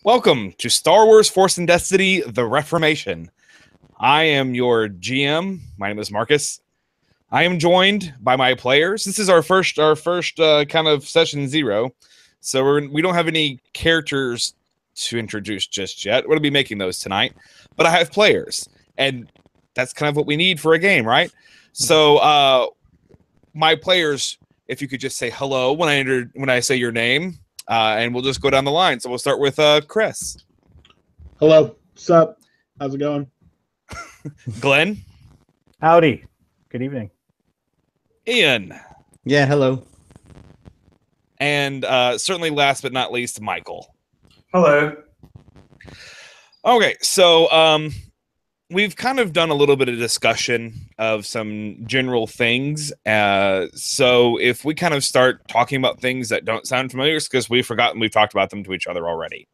Welcome to Star Wars Force and Destiny, The Reformation. I am your GM. My name is Marcus. I am joined by my players. This is our first kind of session 0. So we don't have any characters to introduce just yet. We're going to be making those tonight. But I have players. And that's kind of what we need for a game, right? So my players, if you could just say hello when I say your name. And we'll just go down the line. So we'll start with Chris. Hello. What's up? How's it going? Glenn. Howdy. Good evening. Ian. Yeah, hello. And certainly last but not least, Michael. Hello. Okay, so we've kind of done a little bit of discussion of some general things. So if we kind of start talking about things that don't sound familiar, it's because we've forgotten we've talked about them to each other already.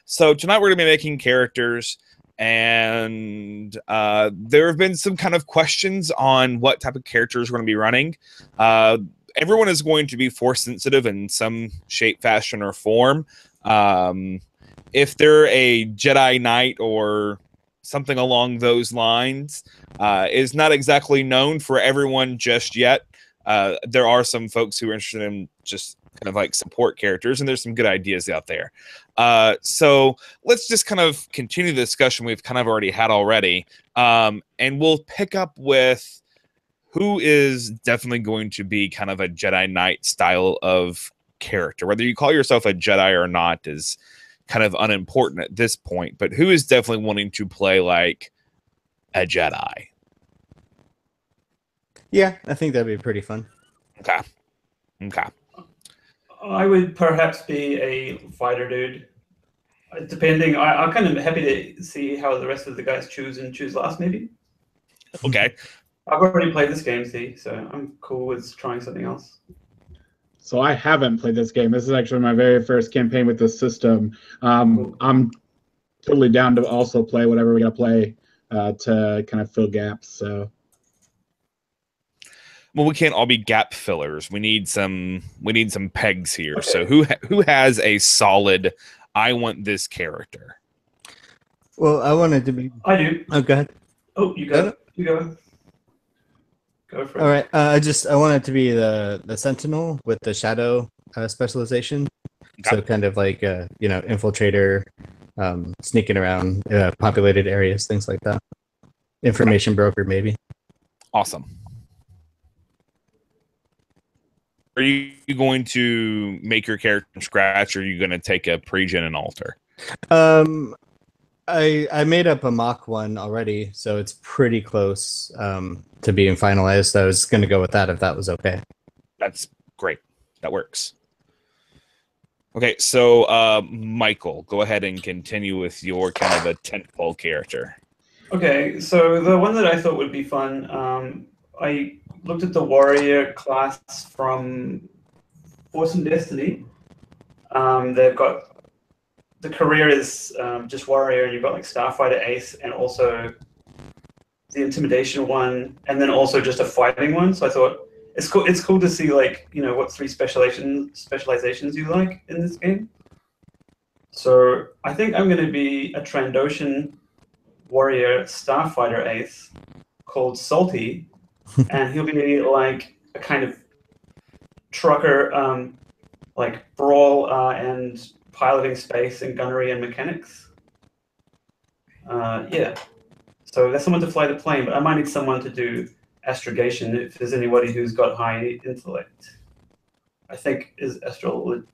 So tonight we're going to be making characters, and there have been some kind of questions on what type of characters we're going to be running. Everyone is going to be force sensitive in some shape, fashion, or form. If they're a Jedi Knight or something along those lines, is not exactly known for everyone just yet. There are some folks who are interested in just kind of like support characters, and there's some good ideas out there. So let's just kind of continue the discussion we've kind of already had already, and we'll pick up with who is definitely going to be kind of a Jedi Knight style of character. Whether you call yourself a Jedi or not is kind of unimportant at this point, but who is definitely wanting to play like a Jedi? Yeah, I think that'd be pretty fun. Okay. I would perhaps be a fighter dude. Depending, I'm kind of happy to see how the rest of the guys choose last, maybe. Okay. I've already played this game, see, so I'm cool with trying something else. So I haven't played this game. This is actually my very first campaign with this system. I'm totally down to also play whatever we got to play to kind of fill gaps. So, well, we can't all be gap fillers. We need some pegs here. Okay. So who has a solid? I want this character. Well, I wanted to be. I do. Oh, go ahead. Oh, you go. You go. Go for it. All right. I wanted to be the Sentinel with the shadow specialization. Okay. So kind of like infiltrator, sneaking around populated areas, things like that. Information broker, maybe. Awesome. Are you going to make your character from scratch, or are you going to take a pre-gen and alter? I made up a mock one already, so it's pretty close to being finalized. I was going to go with that if that was okay. That's great. That works. Okay, so Michael, go ahead and continue with your kind of a tentpole character. Okay, so the one that I thought would be fun, I looked at the warrior class from Force and Destiny. They've got the career is just warrior, and you've got like starfighter ace, and also the intimidation one, and then also just a fighting one. So I thought it's cool. It's cool to see like what 3 specializations you like in this game. So I think I'm going to be a Trandoshan warrior starfighter ace called Salty, and he'll be like a kind of trucker, like brawl and piloting space and gunnery and mechanics. Yeah. So that's someone to fly the plane, but I might need someone to do astrogation if there's anybody who's got high intellect. I think is astrogation.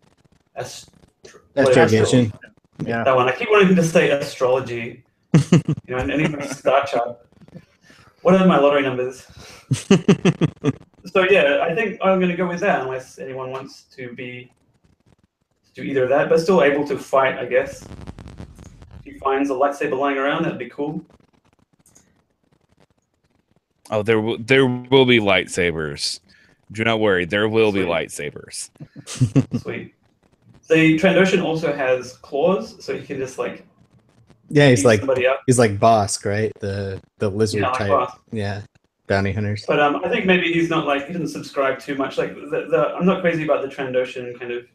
Yeah. That one. I keep wanting to say astrology. And any star chart. What are my lottery numbers? So yeah, I think I'm going to go with that unless anyone wants to do either of that, but still able to fight, I guess. If he finds a lightsaber lying around, that'd be cool. Oh, there will be lightsabers. Do not worry, there will be lightsabers. Sweet. The Trandoshan also has claws, so he can just like. Yeah, he's like Bosk, right? The lizard type. Bosk. Yeah, bounty hunters. But I think maybe he's not like he doesn't subscribe too much. Like I'm not crazy about the Trandoshan kind of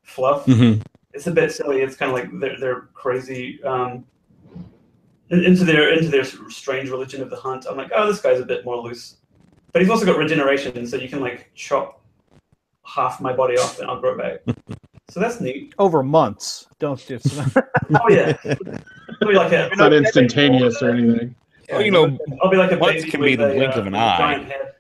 fluff. Mm-hmm. it's a bit silly. It's kind of like they're crazy into their strange religion of the hunt. I'm like, oh, this guy's a bit more loose, but he's also got regeneration, so you can like chop half my body off and I'll grow back. So that's neat. Over months. Don't just. Oh yeah, I'll be like a, It's not instantaneous or anything. Well, you know, I'll be like a months baby can be with the blink of an with a eye. giant head.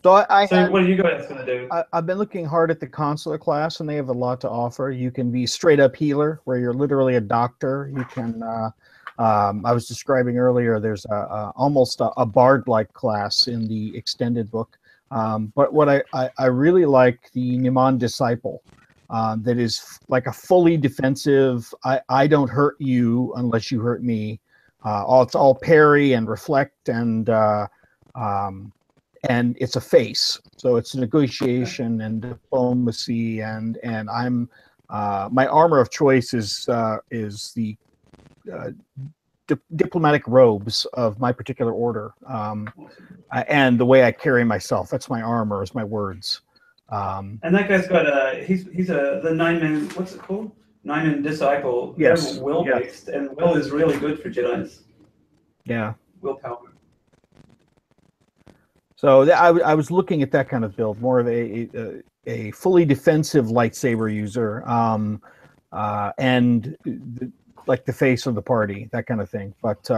So I So what are you guys gonna do? I've been looking hard at the consular class, and they have a lot to offer. You can be straight up healer, where you're literally a doctor. You can. I was describing earlier. There's almost a bard-like class in the extended book. But what I really like the Niman disciple. That is like a fully defensive. I don't hurt you unless you hurt me. It's all parry and reflect and it's a face, so it's negotiation and diplomacy, and I'm my armor of choice is the diplomatic robes of my particular order, and the way I carry myself. That's my armor, is my words. And that guy's got he's the 9-man. What's it called? 9-man disciple. Yes. They're will based, and will is really good for Jedi's. Yeah. Willpower. So I was looking at that kind of build, more of a fully defensive lightsaber user, and like the face of the party, that kind of thing. But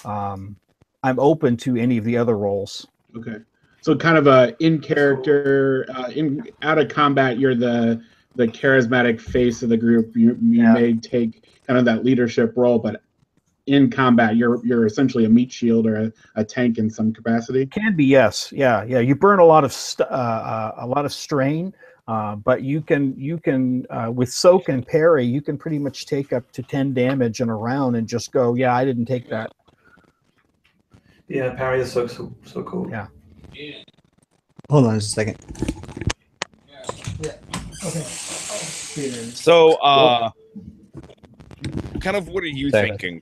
I'm open to any of the other roles. Okay, so kind of a in character, in out of combat, you're the charismatic face of the group. You may take kind of that leadership role, but in combat, you're essentially a meat shield or a tank in some capacity. Can be, yes, yeah. You burn a lot of strain, but you can with soak and parry, you can pretty much take up to 10 damage in a round and just go, yeah, I didn't take that. Yeah, parry is so cool. Yeah. Hold on just a second. Yeah. Okay. So, kind of, what are you thinking?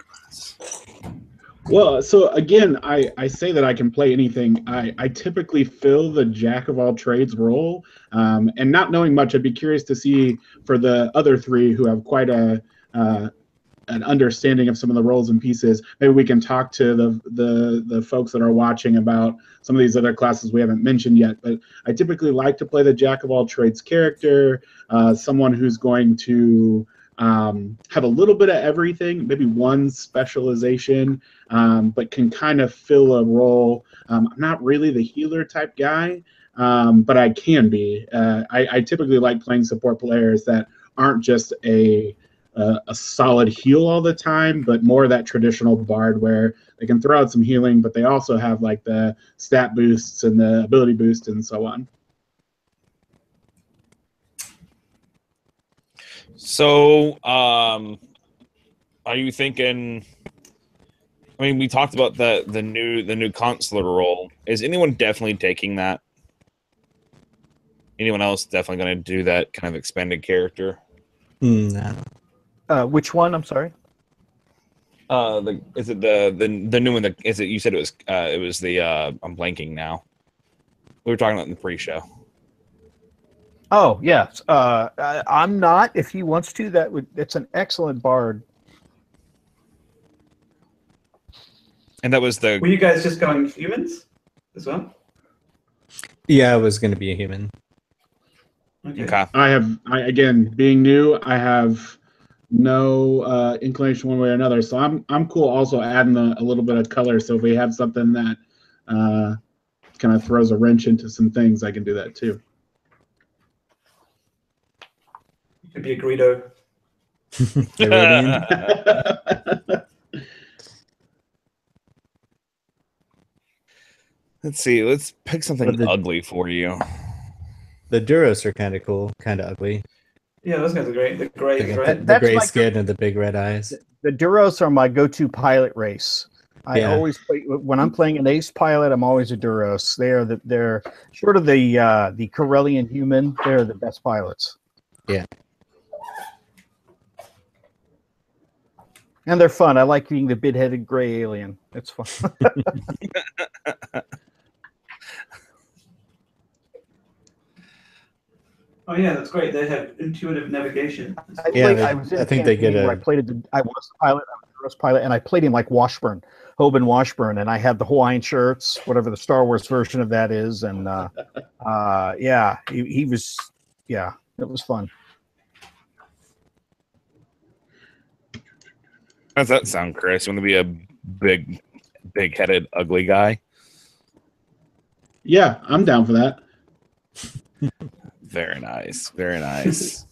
Well, so again, I say that I can play anything. I typically fill the jack of all trades role, and not knowing much, I'd be curious to see for the other three who have quite an understanding of some of the roles and pieces. Maybe we can talk to the folks that are watching about some of these other classes we haven't mentioned yet. But I typically like to play the jack of all trades character, someone who's going to have a little bit of everything, maybe one specialization, but can kind of fill a role. I'm not really the healer type guy, but I can be. I typically like playing support players that aren't just a solid heal all the time, but more of that traditional bard where they can throw out some healing, but they also have like the stat boosts and the ability boost and so on. So, are you thinking? I mean, we talked about the new consular role. Is anyone definitely taking that? Anyone else definitely going to do that kind of expanded character? No. Which one? I'm sorry. Is it the new one? Is it? You said it was the I'm blanking now. We were talking about in the pre-show. Oh yes. I'm not. If he wants to, it's an excellent bard. And that was the. Were you guys just going humans as well? Yeah, I was going to be a human. Okay. Again, being new, I have no inclination one way or another. So I'm cool also adding a little bit of color. So if we have something that kind of throws a wrench into some things, I can do that too. You could be a Greedo. Let's see. Let's pick something ugly for you. The Duros are kind of cool, kind of ugly. Yeah, those guys are great. The gray, the gray skin and the big red eyes. The Duros are my go-to pilot race. I always play when I'm playing an ace pilot. I'm always a Duros. They're sort of the Corellian human. They're the best pilots. Yeah. And they're fun. I like being the big-headed gray alien. It's fun. Oh yeah, that's great. They have intuitive navigation. That's cool. Yeah, I was in I a think they campaign get where I a. played I was the pilot, I was the Gross pilot, and I played him like Hoban Washburn, and I had the Hawaiian shirts, whatever the Star Wars version of that is, and yeah, he was, yeah, it was fun. How does that sound, Chris? You want to be a big-headed, ugly guy? Yeah, I'm down for that. Very nice. Very nice.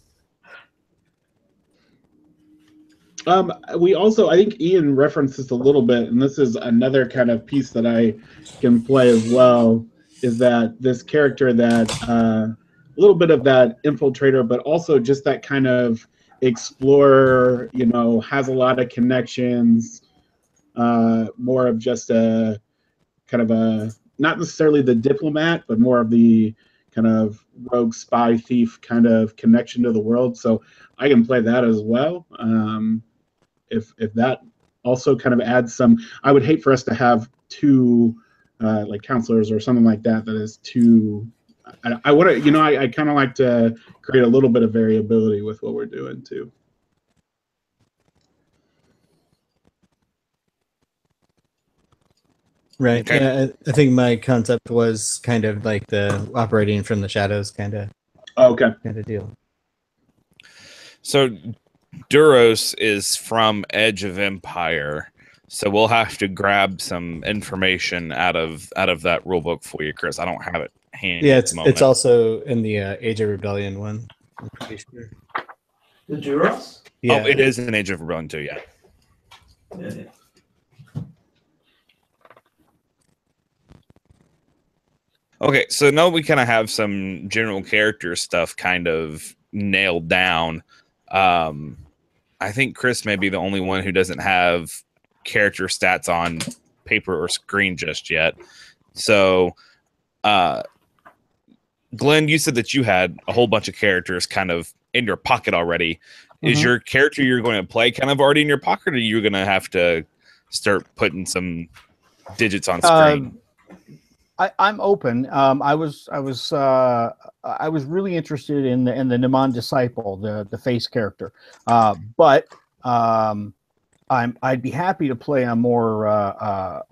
We also, I think Ian referenced this a little bit, and this is another kind of piece that I can play as well, is that this character that a little bit of that infiltrator, but also just that kind of explorer, you know, has a lot of connections, more of just a kind of a, not necessarily the diplomat, but more of the kind of rogue spy thief kind of connection to the world. So I can play that as well. If that also kind of adds some, I would hate for us to have two like counselors or something like that is too. I want to, you know, I kind of like to create a little bit of variability with what we're doing too. Right. Okay. Yeah, I think my concept was kind of like the operating from the shadows Okay. kind of deal. So Duros is from Edge of Empire, so we'll have to grab some information out of that rulebook for you, Chris. I don't have it handy Yeah, at the moment. it's also in the Age of Rebellion one. I'm pretty sure. The Duros? Yeah. Oh, it is in Age of Rebellion too, yeah. Yeah. Okay, so now we kind of have some general character stuff kind of nailed down. I think Chris may be the only one who doesn't have character stats on paper or screen just yet. So, Glenn, you said that you had a whole bunch of characters kind of in your pocket already. Is your character you're going to play kind of already in your pocket, or you're going to have to start putting some digits on screen? I'm open. I was really interested in the Naman disciple, the face character, but I'd be happy to play a more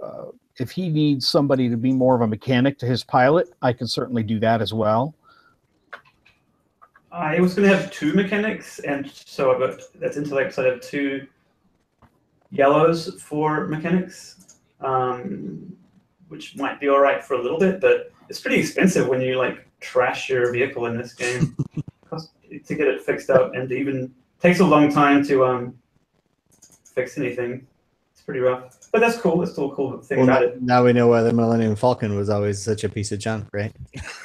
if he needs somebody to be more of a mechanic to his pilot, I can certainly do that as well. I was going to have two mechanics, and so I've got that's intellect. So I have two yellows for mechanics, which might be all right for a little bit, but it's pretty expensive when you like trash your vehicle in this game to get it fixed up, and even takes a long time to fix anything. It's pretty rough, but that's cool. That's still a cool thing about it. Now we know why the Millennium Falcon was always such a piece of junk, right?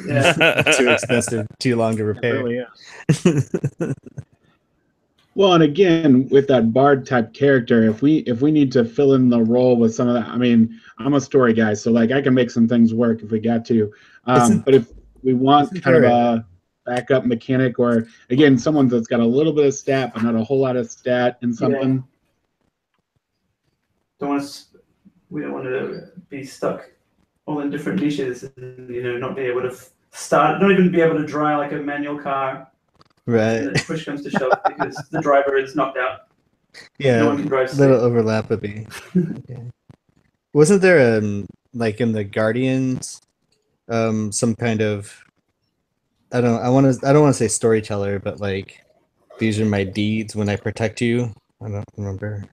Yeah. Too expensive, too long to repair. It really is. Well, and again, with that bard type character, if we need to fill in the role with some of that, I mean, I'm a story guy, so like I can make some things work if we got to. But if we want kind of a backup mechanic, or again, someone that's got a little bit of stat but not a whole lot of stat in something. We don't want to be stuck all in different niches and not be able to start, not even be able to drive like a manual car. Right. And then push comes to shove because the driver is knocked out. Yeah, no one can drive little overlap would be. Okay. Wasn't there like in the Guardians, some kind of I don't want to say storyteller, but like these are my deeds when I protect you. I don't remember.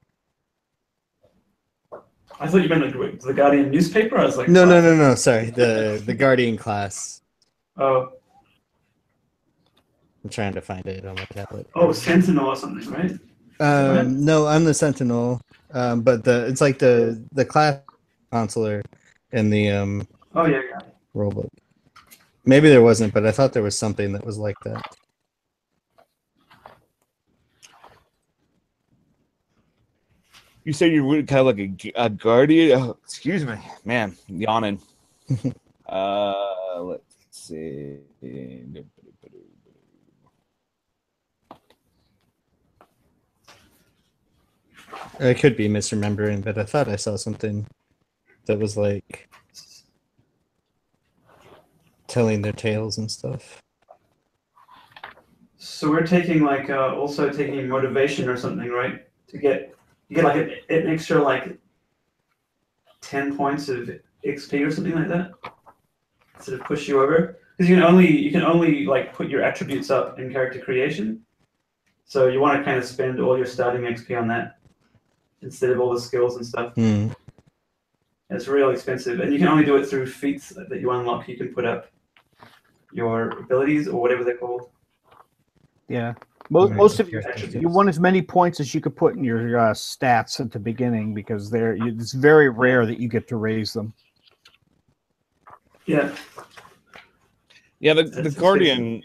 I thought you meant like the Guardian newspaper. I was like, no. Sorry, the Guardian class. Oh. I'm trying to find it on my tablet. Oh, Sentinel or something, right? No, I'm the Sentinel. But it's like the class counselor in the Oh yeah. rulebook. Maybe there wasn't, but I thought there was something that was like that. You said you were kind of like a guardian. Oh, excuse me, man, yawning. Let's see. I could be misremembering, but I thought I saw something that was like telling their tales and stuff. So we're taking like also taking motivation or something, right? You get like an extra like 10 points of XP or something like that. Sort of push you over. Because you can only like put your attributes up in character creation. So you want to kind of spend all your starting XP on that instead of all the skills and stuff. It's real expensive, and you can only do it through feats that you unlock. You can put up your abilities or whatever they're called. Yeah. Most of your attributes. you want as many points as you could put in your stats at the beginning, because it's very rare that you get to raise them. Yeah. Yeah, the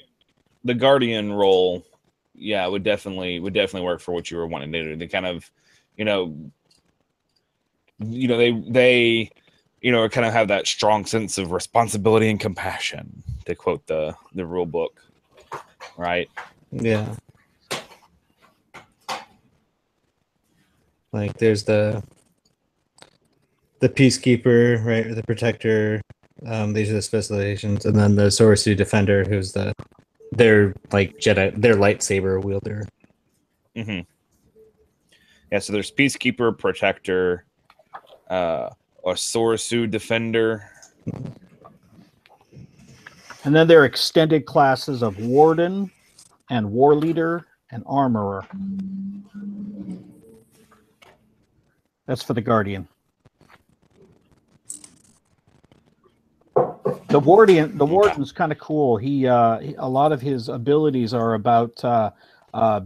guardian role, yeah, would definitely work for what you were wanting to do. They kind of, they kind of have that strong sense of responsibility and compassion, to quote the rule book, right? Yeah. Like there's the peacekeeper, right, or the protector. These are the specializations, and then the Sorosu defender, who's their like Jedi, their lightsaber wielder. Mm-hmm. Yeah, so there's peacekeeper, protector, or Sorosu defender. And then there are extended classes of warden and war leader and armorer. That's for the guardian. The warden's kind of cool. He a lot of his abilities are about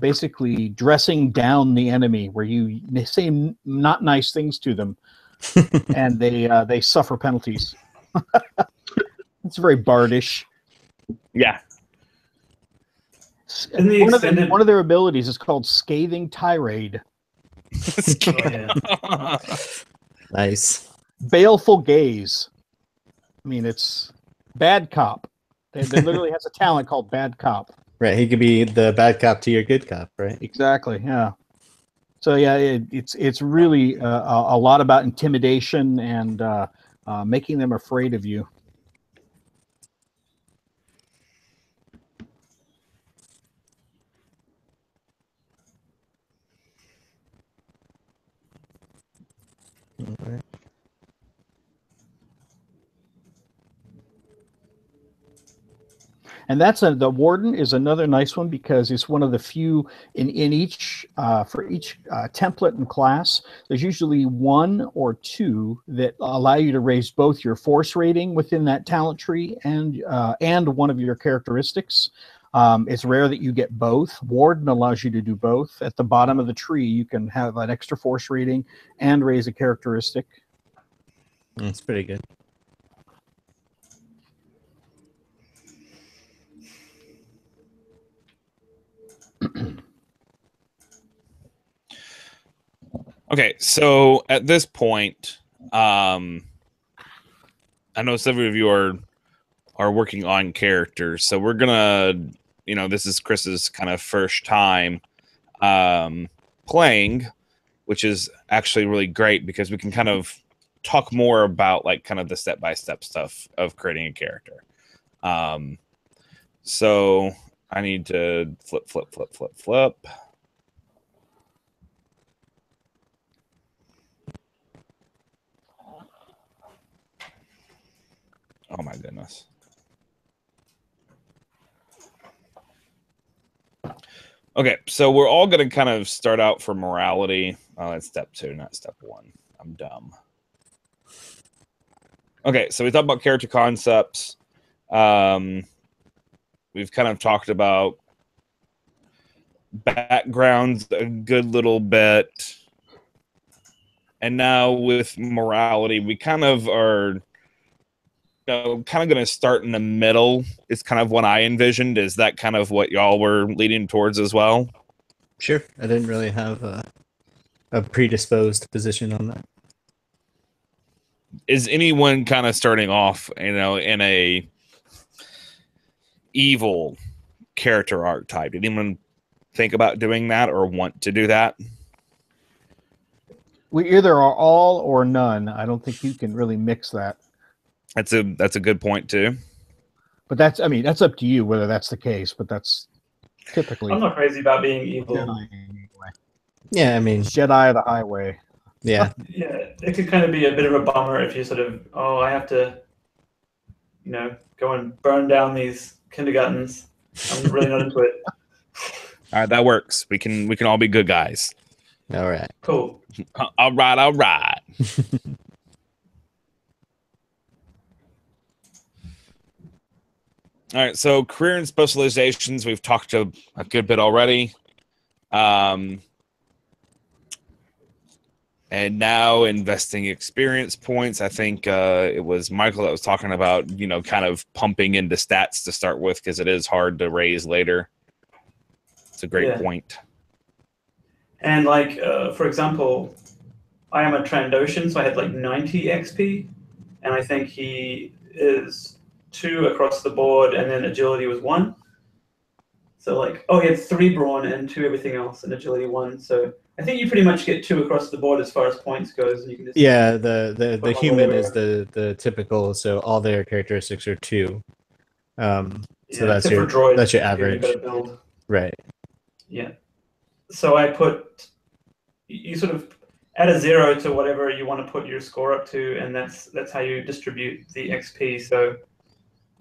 basically dressing down the enemy, where they say not nice things to them, and they suffer penalties. It's very bardish. Yeah. One of their abilities is called Scathing Tirade. Oh, yeah. Nice. Baleful Gaze. I mean, it's Bad Cop. They literally has a talent called Bad Cop. Right, he could be the bad cop to your good cop, right? Exactly. Yeah. So yeah, it's really a lot about intimidation and making them afraid of you. Okay. And the warden is another nice one, because it's one of the few in each for each template and class. There's usually one or two that allow you to raise both your force rating within that talent tree and one of your characteristics. It's rare that you get both. Warden allows you to do both. At the bottom of the tree, you can have an extra force rating and raise a characteristic. That's pretty good. Okay, so at this point, I know several of you are working on characters, so we're gonna, this is Chris's kind of first time playing, which is actually really great, because we can kind of talk more about like kind of the step-by-step stuff of creating a character. So I need to flip. Oh my goodness. Okay, so we're all going to kind of start out for morality. Oh, that's step 2, not step 1. I'm dumb. Okay, so we talked about character concepts. We've kind of talked about backgrounds a good little bit. And now with morality, we kind of are kind of going to start in the middle. It's kind of what I envisioned. Is that kind of what y'all were leading towards as well? Sure. I didn't really have a predisposed position on that. Is anyone kind of starting off, in a evil character archetype? Did anyone think about doing that or want to do that? We either are all or none. I don't think you can really mix that. That's a good point too. But that's up to you whether that's the case. But that's Typically, I'm not crazy about being evil. Jedi anyway. Yeah, I mean, Jedi of the highway. yeah. Yeah, it could kind of be a bit of a bummer if you sort of, oh, I have to, go and burn down these kindergartens. I'm really not into it. All right, that works. We can all be good guys. All right. Cool. All right, all right. All right, so career and specializations, we've talked a good bit already. And now investing experience points. I think it was Michael that was talking about, kind of pumping into stats to start with because it is hard to raise later. It's a great point. And for example, I am a Trandoshan, so I had 90 XP, and I think he is 2 across the board, and then agility was 1. So he had 3 brawn and 2 everything else, and agility 1. So I think you pretty much get 2 across the board as far as points goes, and you can just the human is the typical, so all their characteristics are 2. So that's your droids, that's your average, build. right? Yeah. So I put you sort of add a 0 to whatever you want to put your score up to, and that's how you distribute the XP. So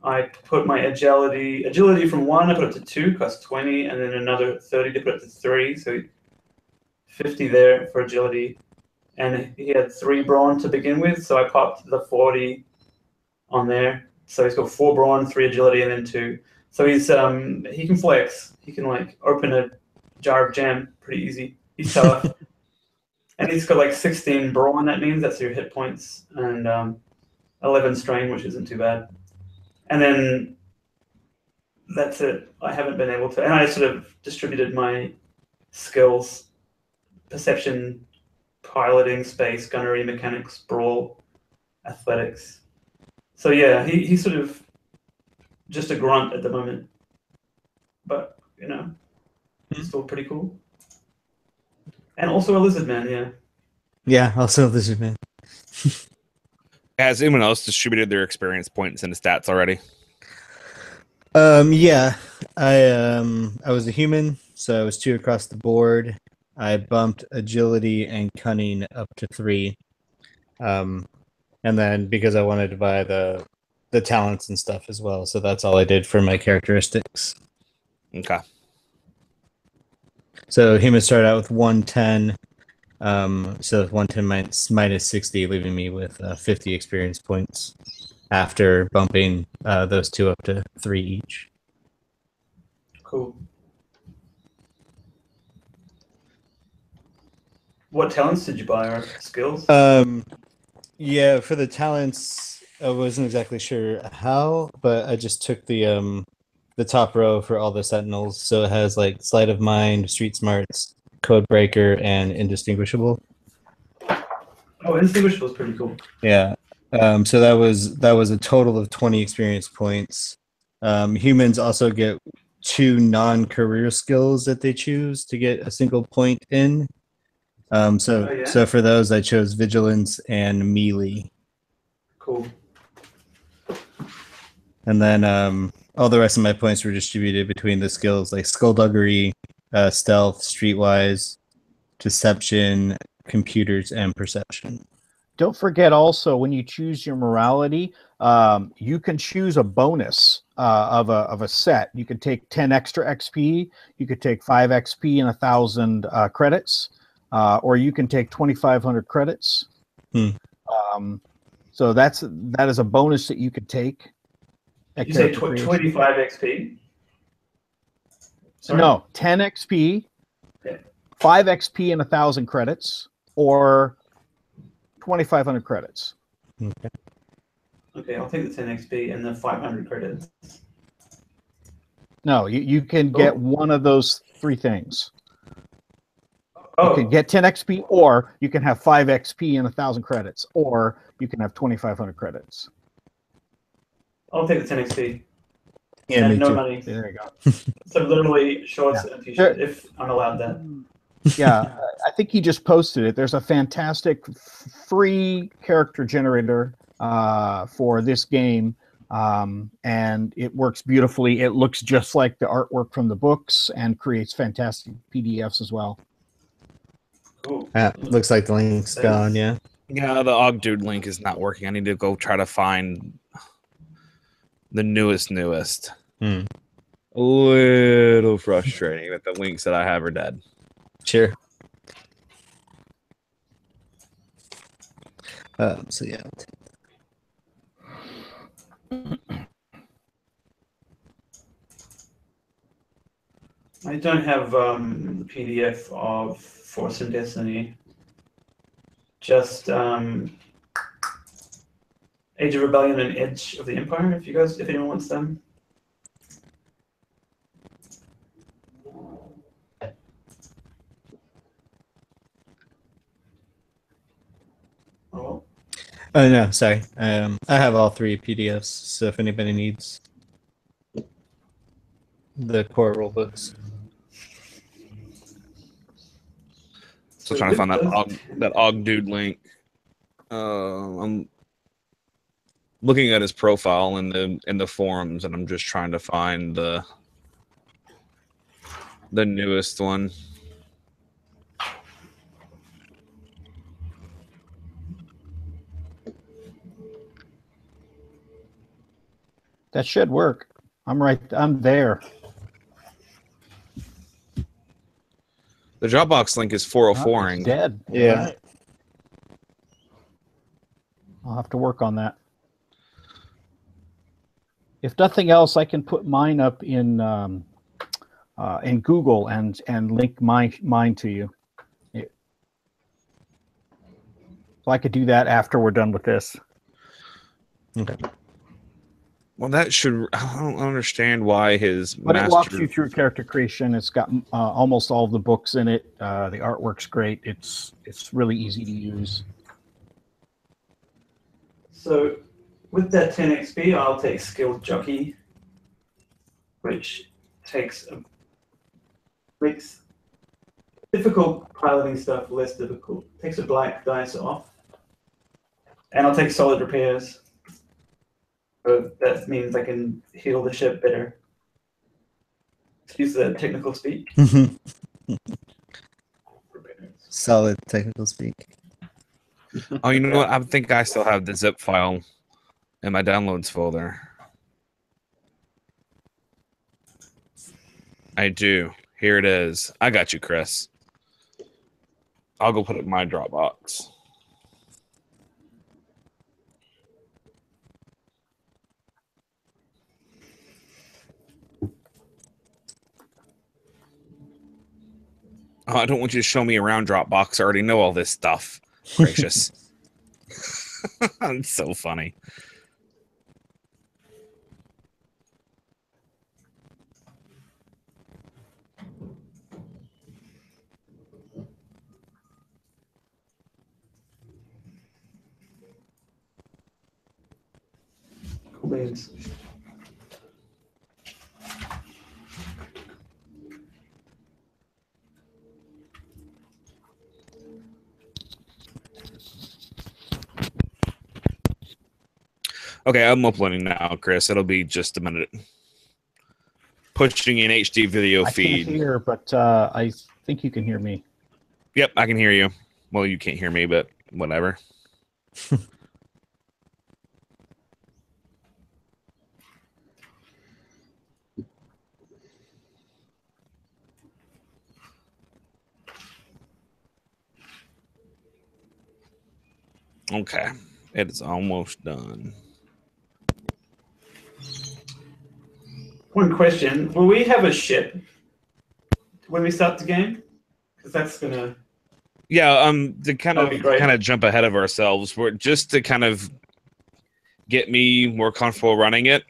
I put my agility from 1, I put it to 2, cost 20, and then another 30 to put it to 3, so 50 there for agility. And he had 3 brawn to begin with, so I popped the 40 on there. So he's got 4 brawn, 3 agility, and then 2. So he's he can flex. He can open a jar of jam pretty easy. He's tough. And he's got 16 brawn, that means that's your hit points, and 11 strain, which isn't too bad. And then that's it. I haven't been able to, and I sort of distributed my skills: perception, piloting, space, gunnery, mechanics, brawl, athletics. So yeah, he's sort of just a grunt at the moment, but still pretty cool. And also a lizard man, yeah. Yeah, also a lizard man. Has anyone else distributed their experience points into stats already? Yeah, I was a human, so I was 2 across the board. I bumped agility and cunning up to 3, and then because I wanted to buy the talents and stuff as well, so that's all I did for my characteristics. Okay. So human started out with 110. So 110 minus 60, leaving me with 50 experience points after bumping those 2 up to 3 each. Cool. What talents did you buy, or skills? Yeah, for the talents, I wasn't exactly sure how, but I just took the top row for all the sentinels. So it has sleight of mind, street smarts, code breaker, and indistinguishable. Oh, indistinguishable is pretty cool. Yeah. So that was a total of 20 experience points. Humans also get 2 non-career skills that they choose to get a single point in. So for those, I chose vigilance and melee. Cool. And then all the rest of my points were distributed between the skills like skullduggery, stealth, streetwise, deception, computers, and perception. Don't forget also, when you choose your morality, you can choose a bonus of a set. You could take 10 extra XP, you could take 5 XP and 1,000 credits, or you can take 2,500 credits. So that is a bonus that you could take. You say 25 XP? Sorry? No, 10 XP, 5 XP and 1,000 credits, or 2,500 credits. Okay, I'll take the 10 XP and the 500 credits. No, you can get one of those 3 things. Oh. You can get 10 XP, or you can have 5 XP and 1,000 credits, or you can have 2,500 credits. I'll take the 10 XP. Yeah, and me no too. money. There you go. So literally shorts and t-shirt, if I'm allowed that. Yeah, I think he just posted it. There's a fantastic free character generator for this game and it works beautifully. It looks just like the artwork from the books and creates fantastic PDFs as well. Cool. Looks like the link's gone. Yeah. Yeah, the Ogdude link is not working. I need to go try to find the newest. Hmm. A little frustrating that the links that I have are dead. Sure. So yeah. I don't have the PDF of Force and Destiny. Just Age of Rebellion and Edge of the Empire. If anyone wants them. Oh, Oh no, sorry. I have all 3 PDFs, so if anybody needs the core rule books. So trying to find that Ogdude link. I'm looking at his profile in the forums, and I'm just trying to find the newest one. That should work. I'm there. The Dropbox link is Oh, 404ing. it's dead. Yeah. All right. I'll have to work on that. If nothing else, I can put mine up in Google and link mine to you. So I could do that after we're done with this. Okay. Well, that should. I don't understand why his But master. it walks you through character creation. It's got almost all the books in it. The artwork's great. It's really easy to use. so with that 10 XP, I'll take Skilled Jockey, which makes difficult piloting stuff less difficult. Takes a black dice off. And I'll take Solid Repairs. So that means I can heal the ship better. Excuse the technical speak. Solid technical speak. Oh, you know what? I think I still have the zip file in my downloads folder. I do. Here it is. I got you, Chris. I'll go put it in my Dropbox. Oh, I don't want you to show me around Dropbox. I already know all this stuff. Gracious. It's so funny. Cool beans. Okay, I'm uploading now, Chris. It'll be just a minute. Pushing in HD video feed. I can't hear, but I think you can hear me. Yep, I can hear you. Well, you can't hear me, but whatever. Okay, it is almost done. One question: will we have a ship when we start the game? Because that's gonna. Yeah, to kind That'd be of great. jump ahead of ourselves, we're just to kind of get me more comfortable running it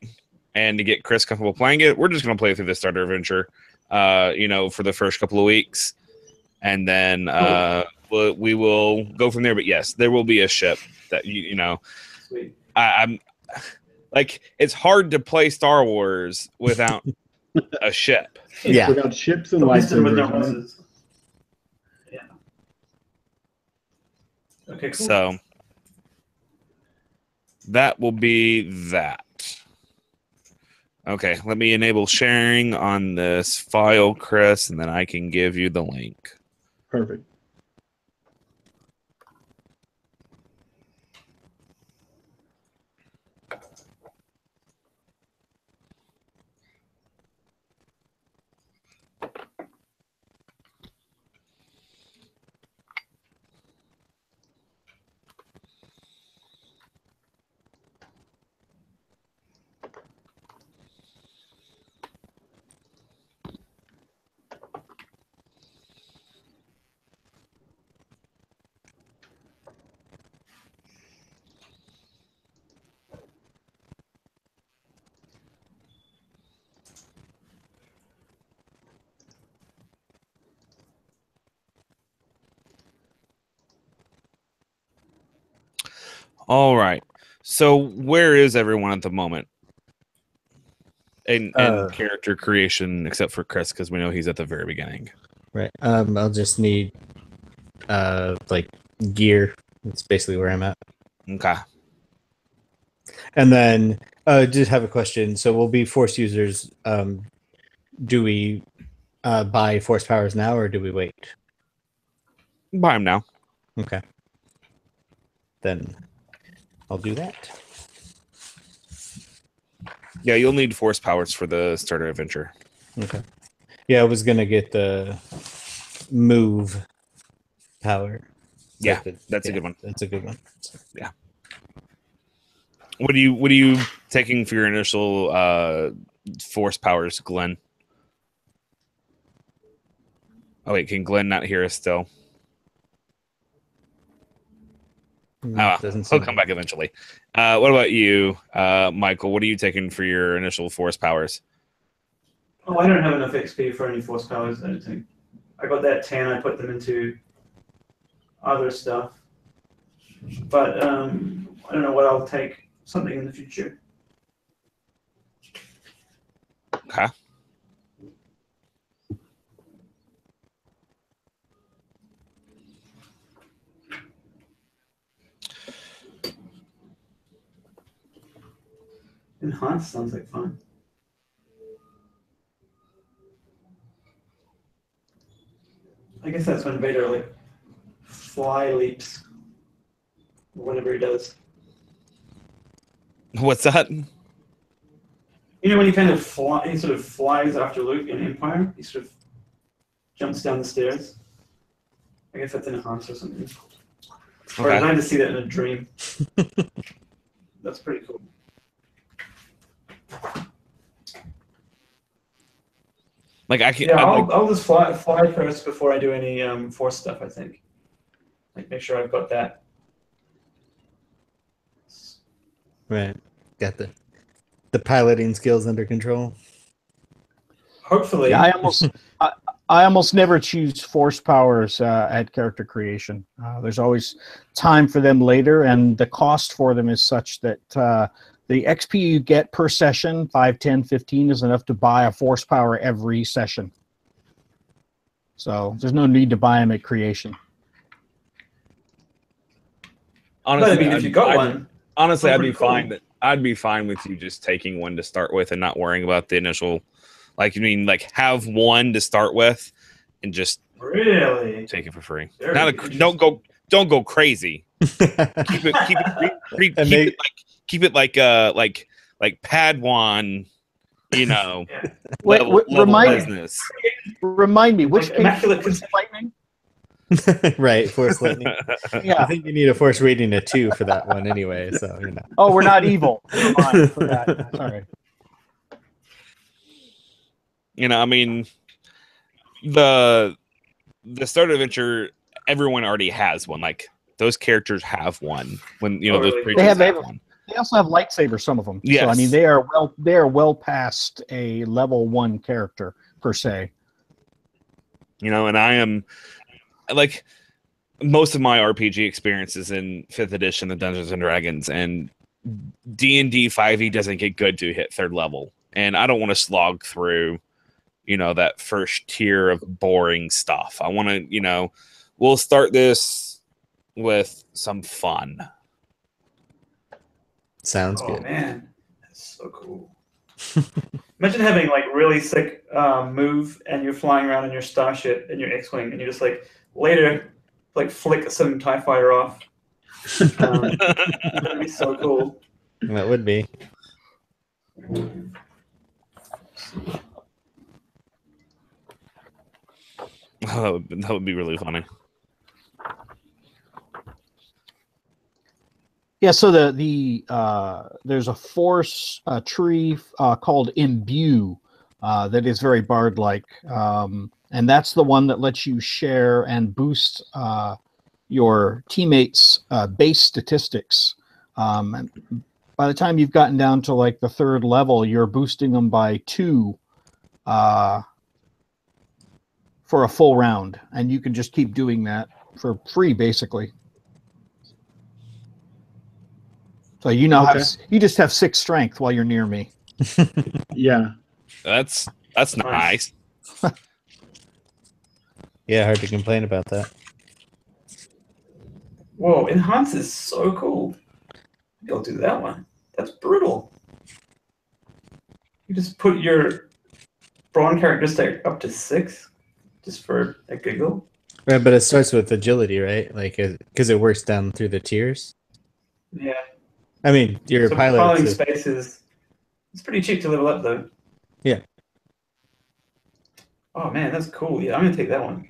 and to get Chris comfortable playing it. We're just gonna play through the starter adventure, for the first couple of weeks, and then we will go from there. But yes, there will be a ship that Sweet. I'm like, it's hard to play Star Wars without a ship. Yeah. Without ships and The Winston with no lightsabers. Right? horses. Yeah. Okay, cool. So that will be that. Okay, let me enable sharing on this file, Chris, and then I can give you the link. Perfect. All right. So where is everyone at the moment? In character creation, except for Chris, because we know he's at the very beginning. Right. I'll just need like gear. That's basically where I'm at. Okay. And then just have a question. So we'll be force users. Do we buy force powers now or do we wait? Buy him now. Okay. Then I'll do that. Yeah, you'll need force powers for the starter adventure. Okay. Yeah, I was gonna get the move power. Yeah, that's a good one. That's a good one. Yeah. What are you taking for your initial force powers, Glenn? Oh wait, can Glenn not hear us still? He'll come back eventually. What about you, Michael? What are you taking for your initial force powers? Oh, I don't have enough XP for any force powers, I don't think. I got that 10, I put them into other stuff. But I don't know what I'll take, something in the future. Okay. Enhanced sounds like fun. I guess that's when Vader like fly leaps or whatever he does. What's that? You know when he kind of he sort of flies after Luke in Empire? He sort of jumps down the stairs. I guess that's enhanced or something. Or Okay. did I just see that in a dream? That's pretty cool. Like I can. Yeah, like, I'll just fly first before I do any force stuff. I think. Like make sure I've got that. Right. Got the piloting skills under control. Hopefully. Yeah, I almost never choose force powers at character creation. There's always time for them later, and the cost for them is such that the XP you get per session, 5, 10, 15, is enough to buy a force power every session. So there's no need to buy them at creation. honestly, but I mean, if you got one, honestly, I'd be pretty cool. fine. I'd be fine with you just taking one to start with and not worrying about the initial. Like, you mean like have one to start with, and just really take it for free. Very Not a, don't go crazy. keep it like Padawan, you know, yeah. level remind business. Remind me, which Like immaculate Force Lightning? Right, force lightning. Yeah. I think you need a force rating of 2 for that one anyway. So you know. Oh, we're not evil. Never mind for that. Sorry. You know, I mean, the starter adventure, everyone already has one. Like those characters have one. When you know those Really? creatures They have have one. They also have lightsabers, some of them. Yes. So I mean, they are well past a level 1 character per se. You know, and I am like most of my RPG experiences in 5th edition of Dungeons and Dragons, and D&D 5e doesn't get good to hit 3rd level, and I don't want to slog through, you know, that first tier of boring stuff. I want to, you know, we'll start this with some fun. Sounds Oh good. man, that's so cool. Imagine having like really sick move, and you're flying around in your starship in your X-wing, and you just like later like flick some TIE fighter off. That'd be so cool. That would be. Oh, that would be really funny. Yeah, so there's a force tree called Imbue that is very bard-like, and that's the one that lets you share and boost your teammates' base statistics. And by the time you've gotten down to like the 3rd level, you're boosting them by 2 for a full round, and you can just keep doing that for free, basically. So you now you just have 6 strength while you're near me. Yeah. That's nice. Yeah, hard to complain about that. Whoa, enhance is so cool. Maybe I'll do that one. That's brutal. You just put your brawn characteristic up to 6 just for a giggle. Right, but it starts with agility, right? Like, because it works down through the tiers. Yeah. I mean, your So pilot. piloting space it's pretty cheap to level up though. Yeah. Oh man, that's cool. Yeah, I'm gonna take that one.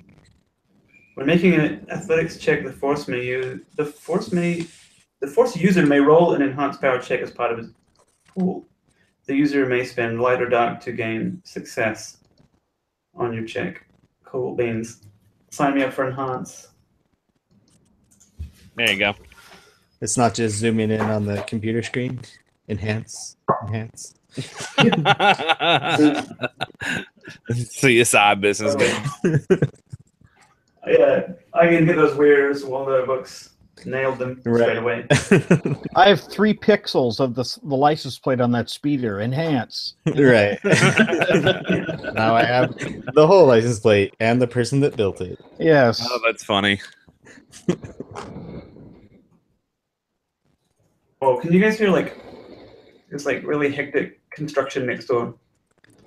When making an athletics check, the force user may roll an enhanced power check as part of his pool. The user may spend light or dark to gain success on your check. Cool beans. Sign me up for enhance. There you go. It's not just zooming in on the computer screen. Enhance. CSI business game. Yeah, I can get those weird Waldo books. Nailed them straight away. I have 3 pixels of the license plate on that speeder. Enhance. Right. Now I have the whole license plate and the person that built it. Yes. Oh, that's funny. Oh, can you guys hear like it's like really hectic construction next door?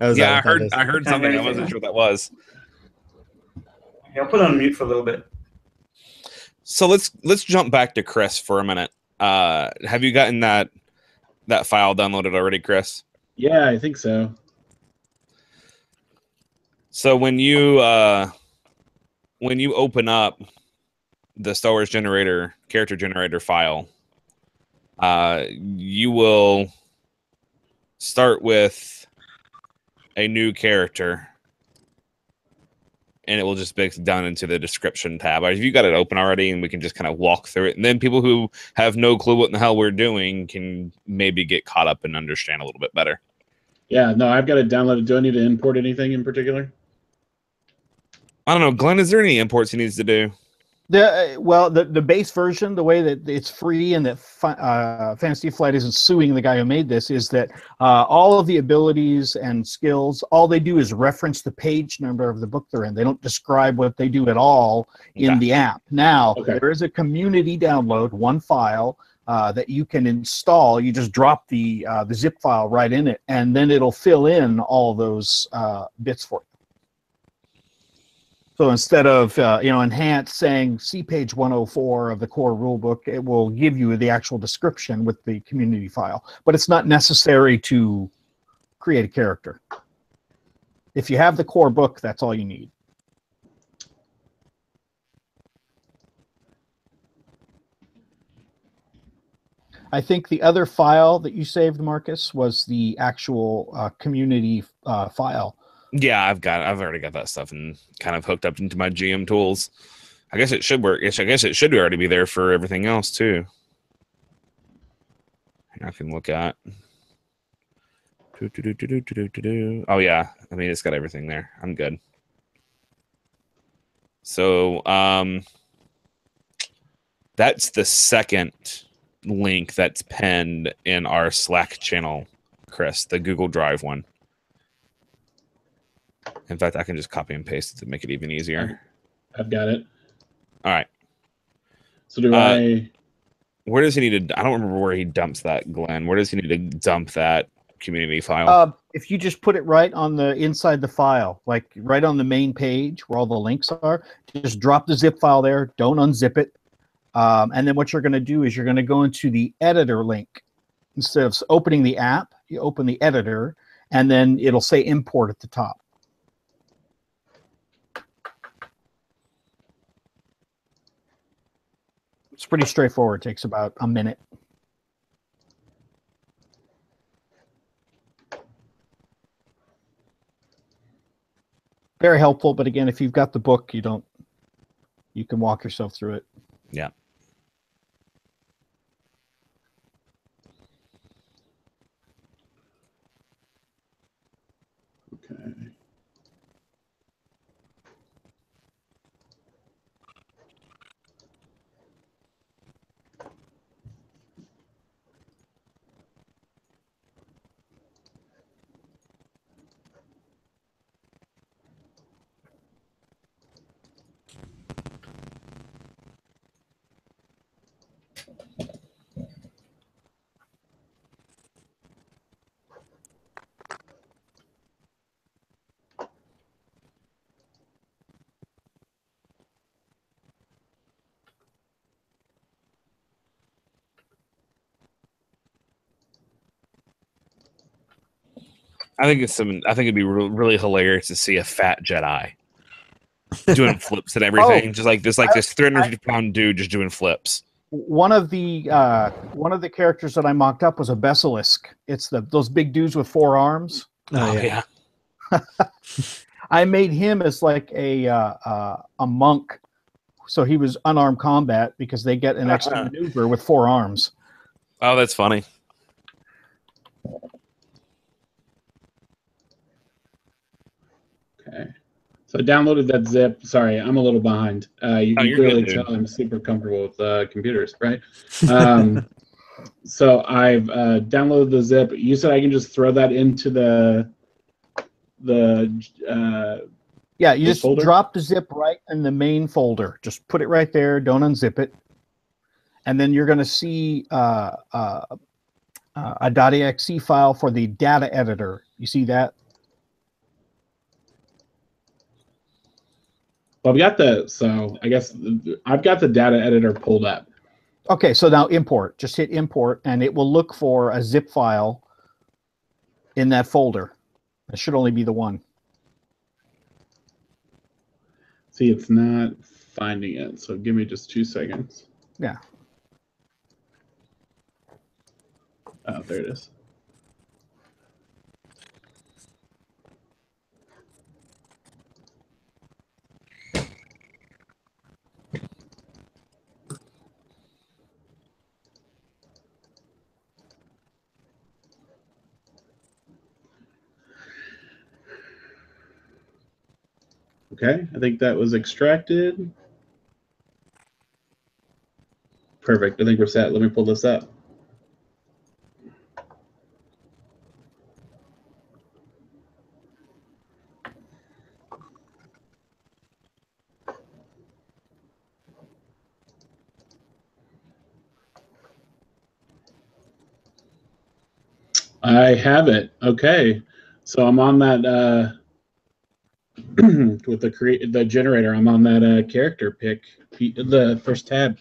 Yeah, I heard something. I wasn't sure what that was. Okay, I'll put it on mute for a little bit. So let's jump back to Chris for a minute. Have you gotten that file downloaded already, Chris? Yeah, I think so. So when you open up the Star Wars character generator file, you will start with a new character, and it will just be down into the description tab. If you got it open already, and we can just kind of walk through it, and then people who have no clue what in the hell we're doing can maybe get caught up and understand a little bit better. Yeah, no, I've got it downloaded. Do I need to import anything in particular? I don't know, Glenn, is there any imports he needs to do? The base version, the way that it's free and that Fantasy Flight isn't suing the guy who made this, is that all of the abilities and skills, all they do is reference the page number of the book they're in. They don't describe what they do at all in the app. Now, there is a community download, 1 file that you can install. You just drop the zip file right in it, and then it'll fill in all those bits for you. So instead of enhance saying see page 104 of the core rulebook, it will give you the actual description with the community file. But it's not necessary to create a character. If you have the core book, that's all you need. I think the other file that you saved, Marcus, was the actual community file. Yeah, I've already got that stuff and kind of hooked up into my GM tools. I guess it should work. I guess it should already be there for everything else too. I can look at. Oh yeah, I mean it's got everything there. I'm good. So that's the second link that's pinned in our Slack channel, Chris, the Google Drive one. In fact, I can just copy and paste it to make it even easier. I've got it. All right. So do I... Where does he need to... I don't remember where he dumps that, Glenn. Where does he need to dump that community file? If you just put it right on the inside the file, like right on the main page where all the links are, just drop the zip file there. Don't unzip it. And then what you're going to do is you're going to go into the editor link. Instead of opening the app, you open the editor, and then it'll say import at the top. It's pretty straightforward. It takes about a minute. Very helpful, but again, if you've got the book, you can walk yourself through it. Yeah. Okay. I think it'd be really hilarious to see a fat Jedi doing flips and everything, just like this 350-pound dude just doing flips. One of the characters that I mocked up was a basilisk. It's those big dudes with 4 arms. Oh yeah. I made him as like a monk, so he was unarmed combat because they get an extra maneuver with 4 arms. Oh, that's funny. Okay. So I downloaded that zip. Sorry, I'm a little behind. You can clearly tell I'm super comfortable with computers, right? So I've downloaded the zip. You said I can just throw that into the yeah, you just folder? drop the zip right in the main folder. Just put it right there. Don't unzip it. And then you're going to see a .exe file for the data editor. You see that? Well, I guess I've got the data editor pulled up. Okay, so now import. Just hit import, and it will look for a zip file in that folder. It should only be the one. See, it's not finding it, so give me just 2 seconds. Yeah. Oh, there it is. Okay, I think that was extracted. Perfect. I think we're set. Let me pull this up. I have it. Okay, so I'm on that with the generator. I'm on that character pick, the first tab.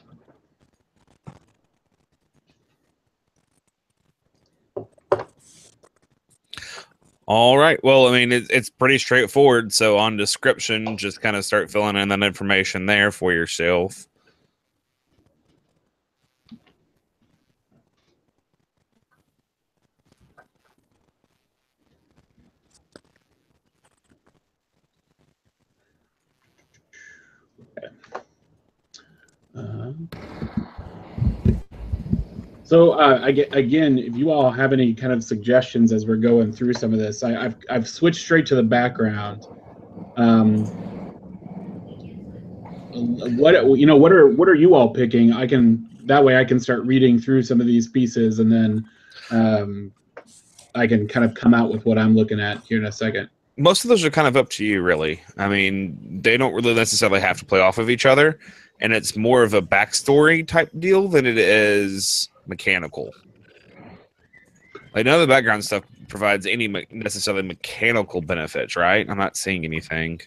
All right. Well, I mean, it's pretty straightforward. So on description, just kind of start filling in that information there for yourself. So again, if you all have any kind of suggestions as we're going through some of this, I've switched straight to the background. What are you all picking? That way I can start reading through some of these pieces, and then I can kind of come out with what I'm looking at here in a second. Most of those are kind of up to you, really. I mean, they don't really necessarily have to play off of each other, and it's more of a backstory type deal than it is mechanical. Like none of the background stuff provides any necessarily mechanical benefits, right? I'm not seeing anything.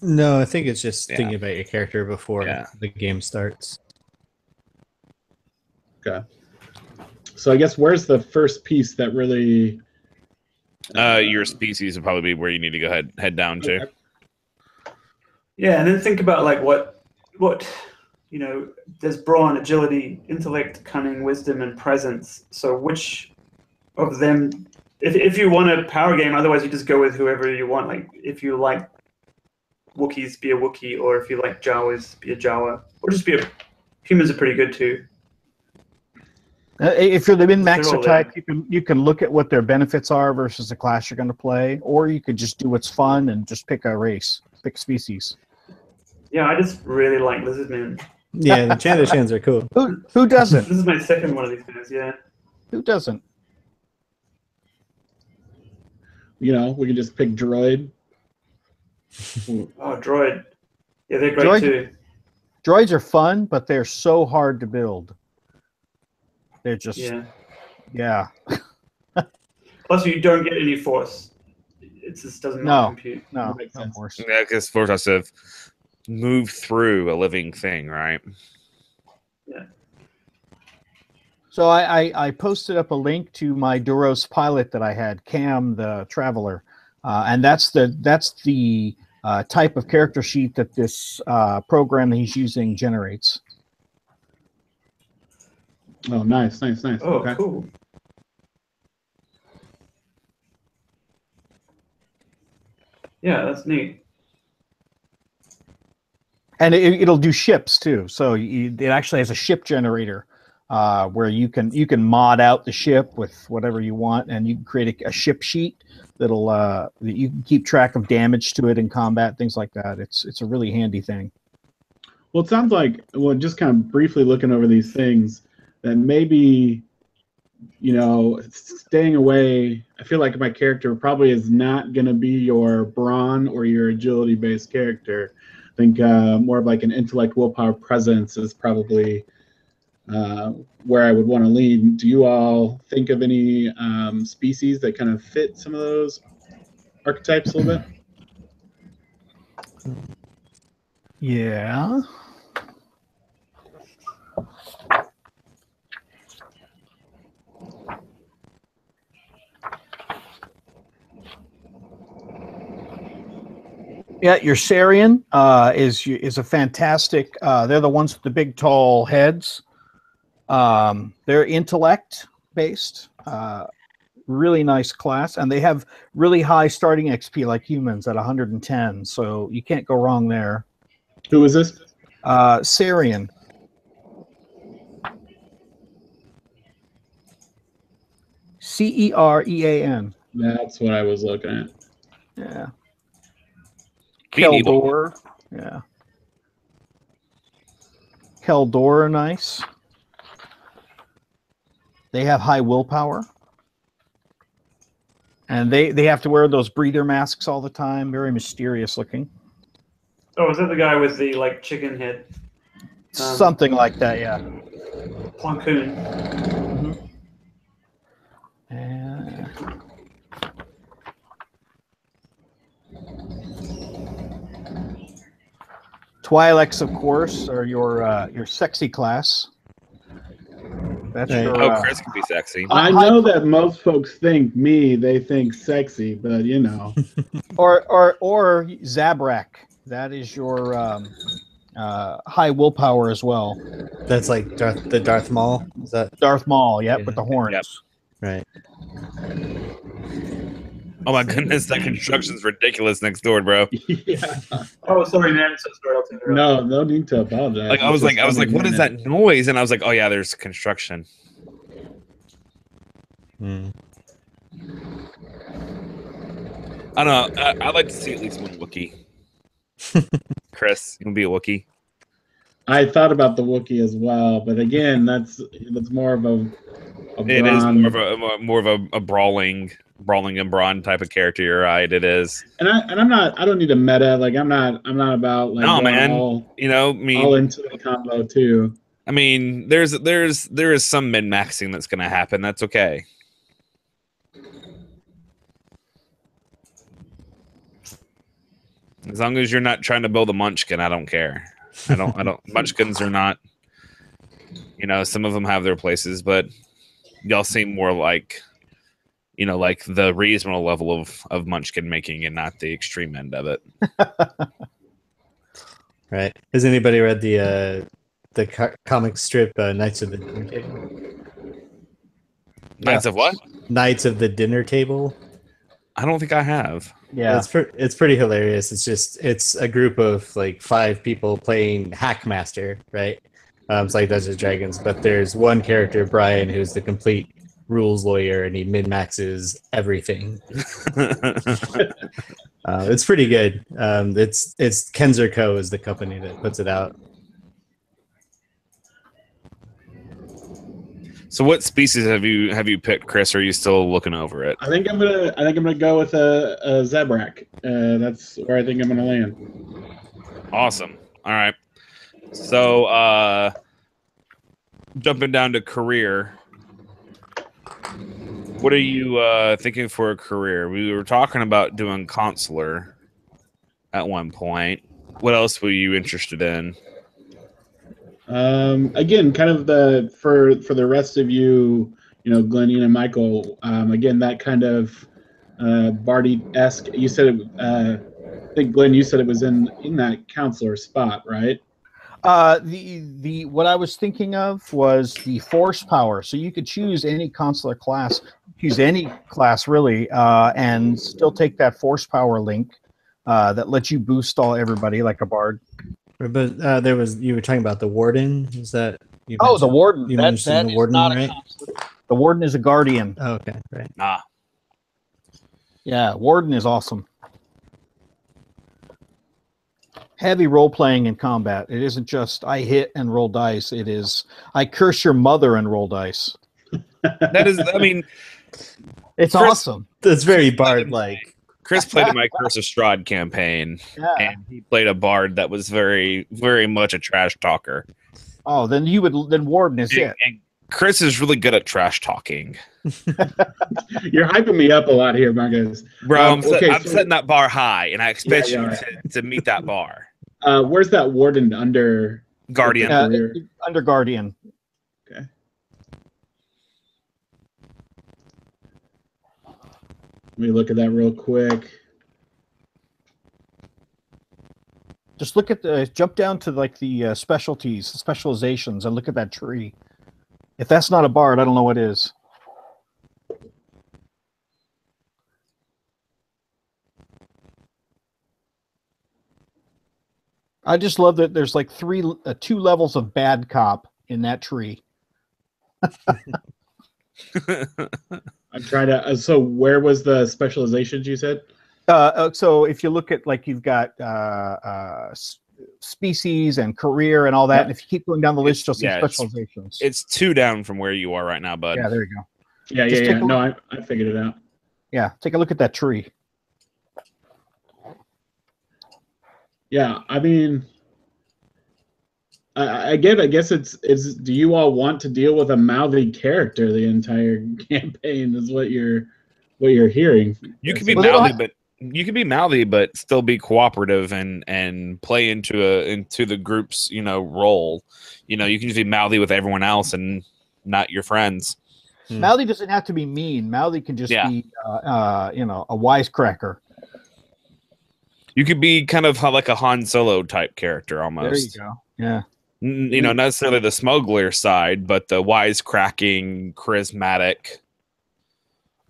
No, I think it's just Yeah. thinking about your character before Yeah. the game starts. Okay. So I guess where's the first piece that really? Your species would probably be where you need to go head down to. Okay. Yeah, and then think about like what there's brawn, agility, intellect, cunning, wisdom, and presence. So which of them, if you want a power game, otherwise you just go with whoever you want. Like if you like Wookiees, be a Wookiee, or if you like Jawas, be a Jawa, or just be a. Humans are pretty good too. If you're the min-maxer They're all type, you can look at what their benefits are versus the class you're going to play, or you could just do what's fun and just pick a race, pick species. Yeah, I just really like Lizardmen. Yeah, the Chandashans are cool. Who doesn't? This is my second one of these guys. Yeah. Who doesn't? You know, we can just pick droid. Oh, droid. Yeah, they're great too. Droids are fun, but they're so hard to build. They're just yeah. Plus, you don't get any force. It just doesn't compute. No, Makes of sense. course. Yeah, because force has to move through a living thing, right? Yeah. So I posted up a link to my Duros pilot that I had, Cam the Traveler, and that's the type of character sheet that this program that he's using generates. Oh, nice. Oh, Okay. cool. Yeah, that's neat. And it'll do ships too. So it actually has a ship generator where you can mod out the ship with whatever you want, and you can create a ship sheet that'll that you can keep track of damage to it in combat, things like that. It's a really handy thing. Well, it sounds like, just kind of briefly looking over these things, that maybe, staying away, I feel like my character probably is not going to be your brawn or your agility-based character. I think more of like an intellect, willpower, presence is probably where I would want to lean. Do you all think of any species that kind of fit some of those archetypes a little bit? Yeah. Yeah, your Sarian is a fantastic. They're the ones with the big, tall heads. They're intellect based, really nice class, and they have really high starting XP like humans at 110. So you can't go wrong there. Who is this? Sarian. Cerean. That's what I was looking at. Yeah. Medieval. Keldor. Yeah. Keldor are nice. They have high willpower. And they have to wear those breather masks all the time. Very mysterious looking. Oh, is that the guy with the like chicken head? Something like that, yeah. Plunkoon. Twi'leks, of course, are your sexy class. That's Right. your, Oh, Chris can be sexy. I know that most folks they think sexy, but or Zabrak. That is your high willpower as well. That's like the Darth Maul. Is that Darth Maul, yep, Yeah. with the horns. Yep. right? Oh my goodness, that construction's ridiculous next door, bro. yeah. Oh, sorry, man. So sorry. I'll take it out. No need to apologize. Like I was like, what is that noise? And I was like, oh yeah, there's construction. Hmm. I don't know. I'd like to see at least one Wookiee. Chris, you can be a Wookiee. I thought about the Wookiee as well, but again, that's more of a It is brawn. more of a brawling and brawn type of character. You're right. It is. And I'm not. I don't need a meta. Like I'm not about like No, going man. all You know me. all into the combo too. I mean, there is some min-maxing that's going to happen. That's okay. As long as you're not trying to build a munchkin, I don't care. I don't. Munchkins are not. Some of them have their places, but y'all seem more like, like the reasonable level of munchkin making and not the extreme end of it. Right. Has anybody read the comic strip Knights of the Dinner Table? Knights of what? Knights of the Dinner Table. I don't think I have. Yeah, it's pretty hilarious. It's a group of like 5 people playing Hackmaster, right? It's like Dungeons and Dragons, but there's one character, Brian, who's the complete rules lawyer, and he min-maxes everything. It's pretty good. It's Kenzer Co. is the company that puts it out. So, what species have you picked, Chris? Or are you still looking over it? I think I'm gonna go with a Zabrak. That's where I think I'm gonna land. Awesome. All right. So, jumping down to career. What are you thinking for a career? We were talking about doing consular at one point. What else were you interested in? Again, kind of for the rest of you, Glenn, Ian, and Michael. Again, that kind of Barty-esque. You said I think Glenn, you said it was in that counselor spot, right? The what I was thinking of was the force power. So you could choose any consular class, choose any class really, and still take that force power link that lets you boost everybody like a bard. But you were talking about the warden. Is that you Oh, the warden. You that mentioned the warden, not right? The warden is a guardian. Oh, okay, right. Yeah, warden is awesome. Heavy role playing in combat. It isn't just I hit and roll dice. It is I curse your mother and roll dice. That is, I mean, it's awesome. That's very bard-like. Chris played in my Curse of Strahd campaign, and he played a bard that was very, very much a trash talker. Oh, then warden is it. And Chris is really good at trash talking. You're hyping me up a lot here, Marcus. Bro, I'm setting that bar high, and I expect you to meet that bar. Where's that warden under Guardian? Under Guardian. Okay. Let me look at that real quick. Just look at jump down to like the specialties, the specializations, and look at that tree. If that's not a bard, I don't know what is. I just love that there's like 2 levels of bad cop in that tree. I'm trying to. So, where was the specializations you said? So, if you look at like you've got species and career and all that, and if you keep going down the list, you'll see specializations. It's 2 down from where you are right now, bud. Yeah, there you go. Yeah. No, I figured it out. Yeah, take a look at that tree. Yeah, I mean, I guess it's. Do you all want to deal with a mouthy character the entire campaign? Is what you're hearing. You can be mouthy, but still be cooperative and play into the group's role. You can just be mouthy with everyone else and not your friends. Mouthy doesn't have to be mean. Mouthy can just be a wisecracker. You could be kind of like a Han Solo type character almost. There you go. Yeah. Not necessarily the smuggler side, but the wisecracking, charismatic.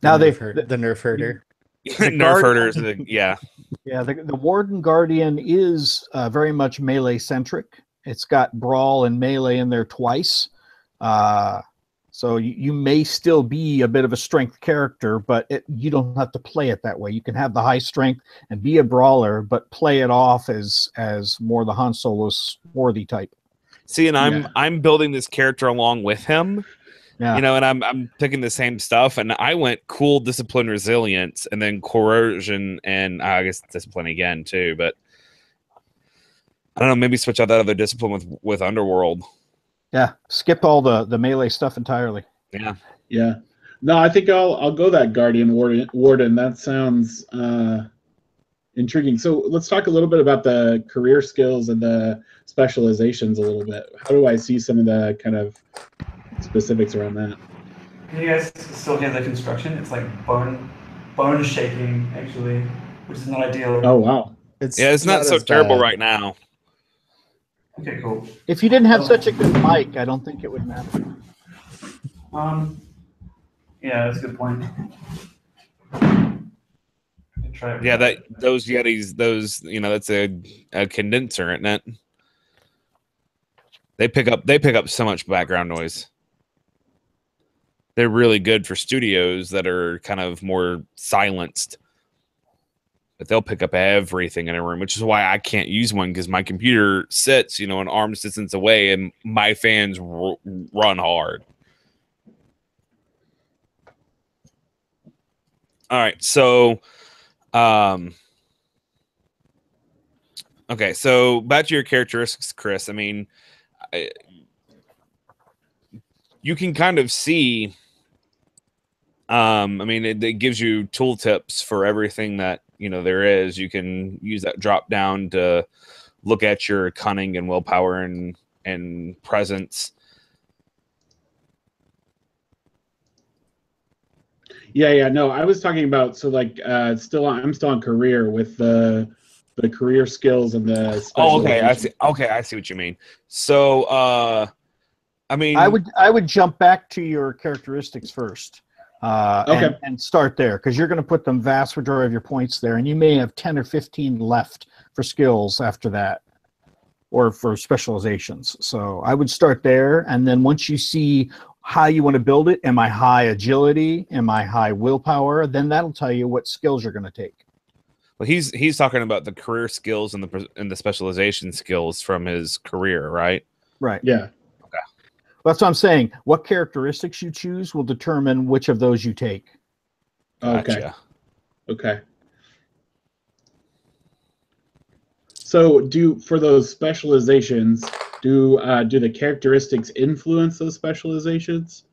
Now the nerf herder. Nerf herders, yeah. Yeah, the Warden Guardian is very much melee centric. It's got brawl and melee in there twice. So you may still be a bit of a strength character, but you don't have to play it that way. You can have the high strength and be a brawler, but play it off as more the Han Solo swarthy type. See, and I'm building this character along with him. Yeah. And I'm picking the same stuff, and I went cool, discipline, resilience, and then coercion, and I guess discipline again too. But I don't know, maybe switch out that other discipline with Underworld. Yeah, skip all the melee stuff entirely. Yeah. Yeah. No, I think I'll go that Guardian Warden. That sounds intriguing. So let's talk a little bit about the career skills and the specializations a little bit. How do I see some of the kind of specifics around that? Can you guys still hear the construction? It's like bone shaking, actually, which is not ideal. Oh, wow. It's not so as terrible bad. right now. Okay, cool. If you didn't have such a good mic, I don't think it would matter. Yeah, that's a good point. Try it. Yeah, those Yetis, that's a condenser, isn't it? They pick up so much background noise. They're really good for studios that are kind of more silenced. But they'll pick up everything in a room, which is why I can't use one, because my computer sits, an arm's distance away, and my fans run hard. All right, so, okay, so back to your characteristics, Chris. I mean, you can kind of see. It gives you tooltips for everything that there is. You can use that drop down to look at your cunning and willpower and presence. Yeah. No, I was talking about I'm still on career with the career skills and the. Oh, okay. I see. Okay, I see what you mean. So, I would jump back to your characteristics first. Okay. And start there, because you're going to put the vast majority of your points there, and you may have 10 or 15 left for skills after that, or for specializations. So I would start there, and then once you see how you want to build it, am I high agility, am I high willpower, then that'll tell you what skills you're going to take. Well, he's talking about the career skills and the specialization skills from his career, right? Right. Yeah. That's what I'm saying. What characteristics you choose will determine which of those you take. Gotcha. Okay. So, for those specializations, do the characteristics influence those specializations?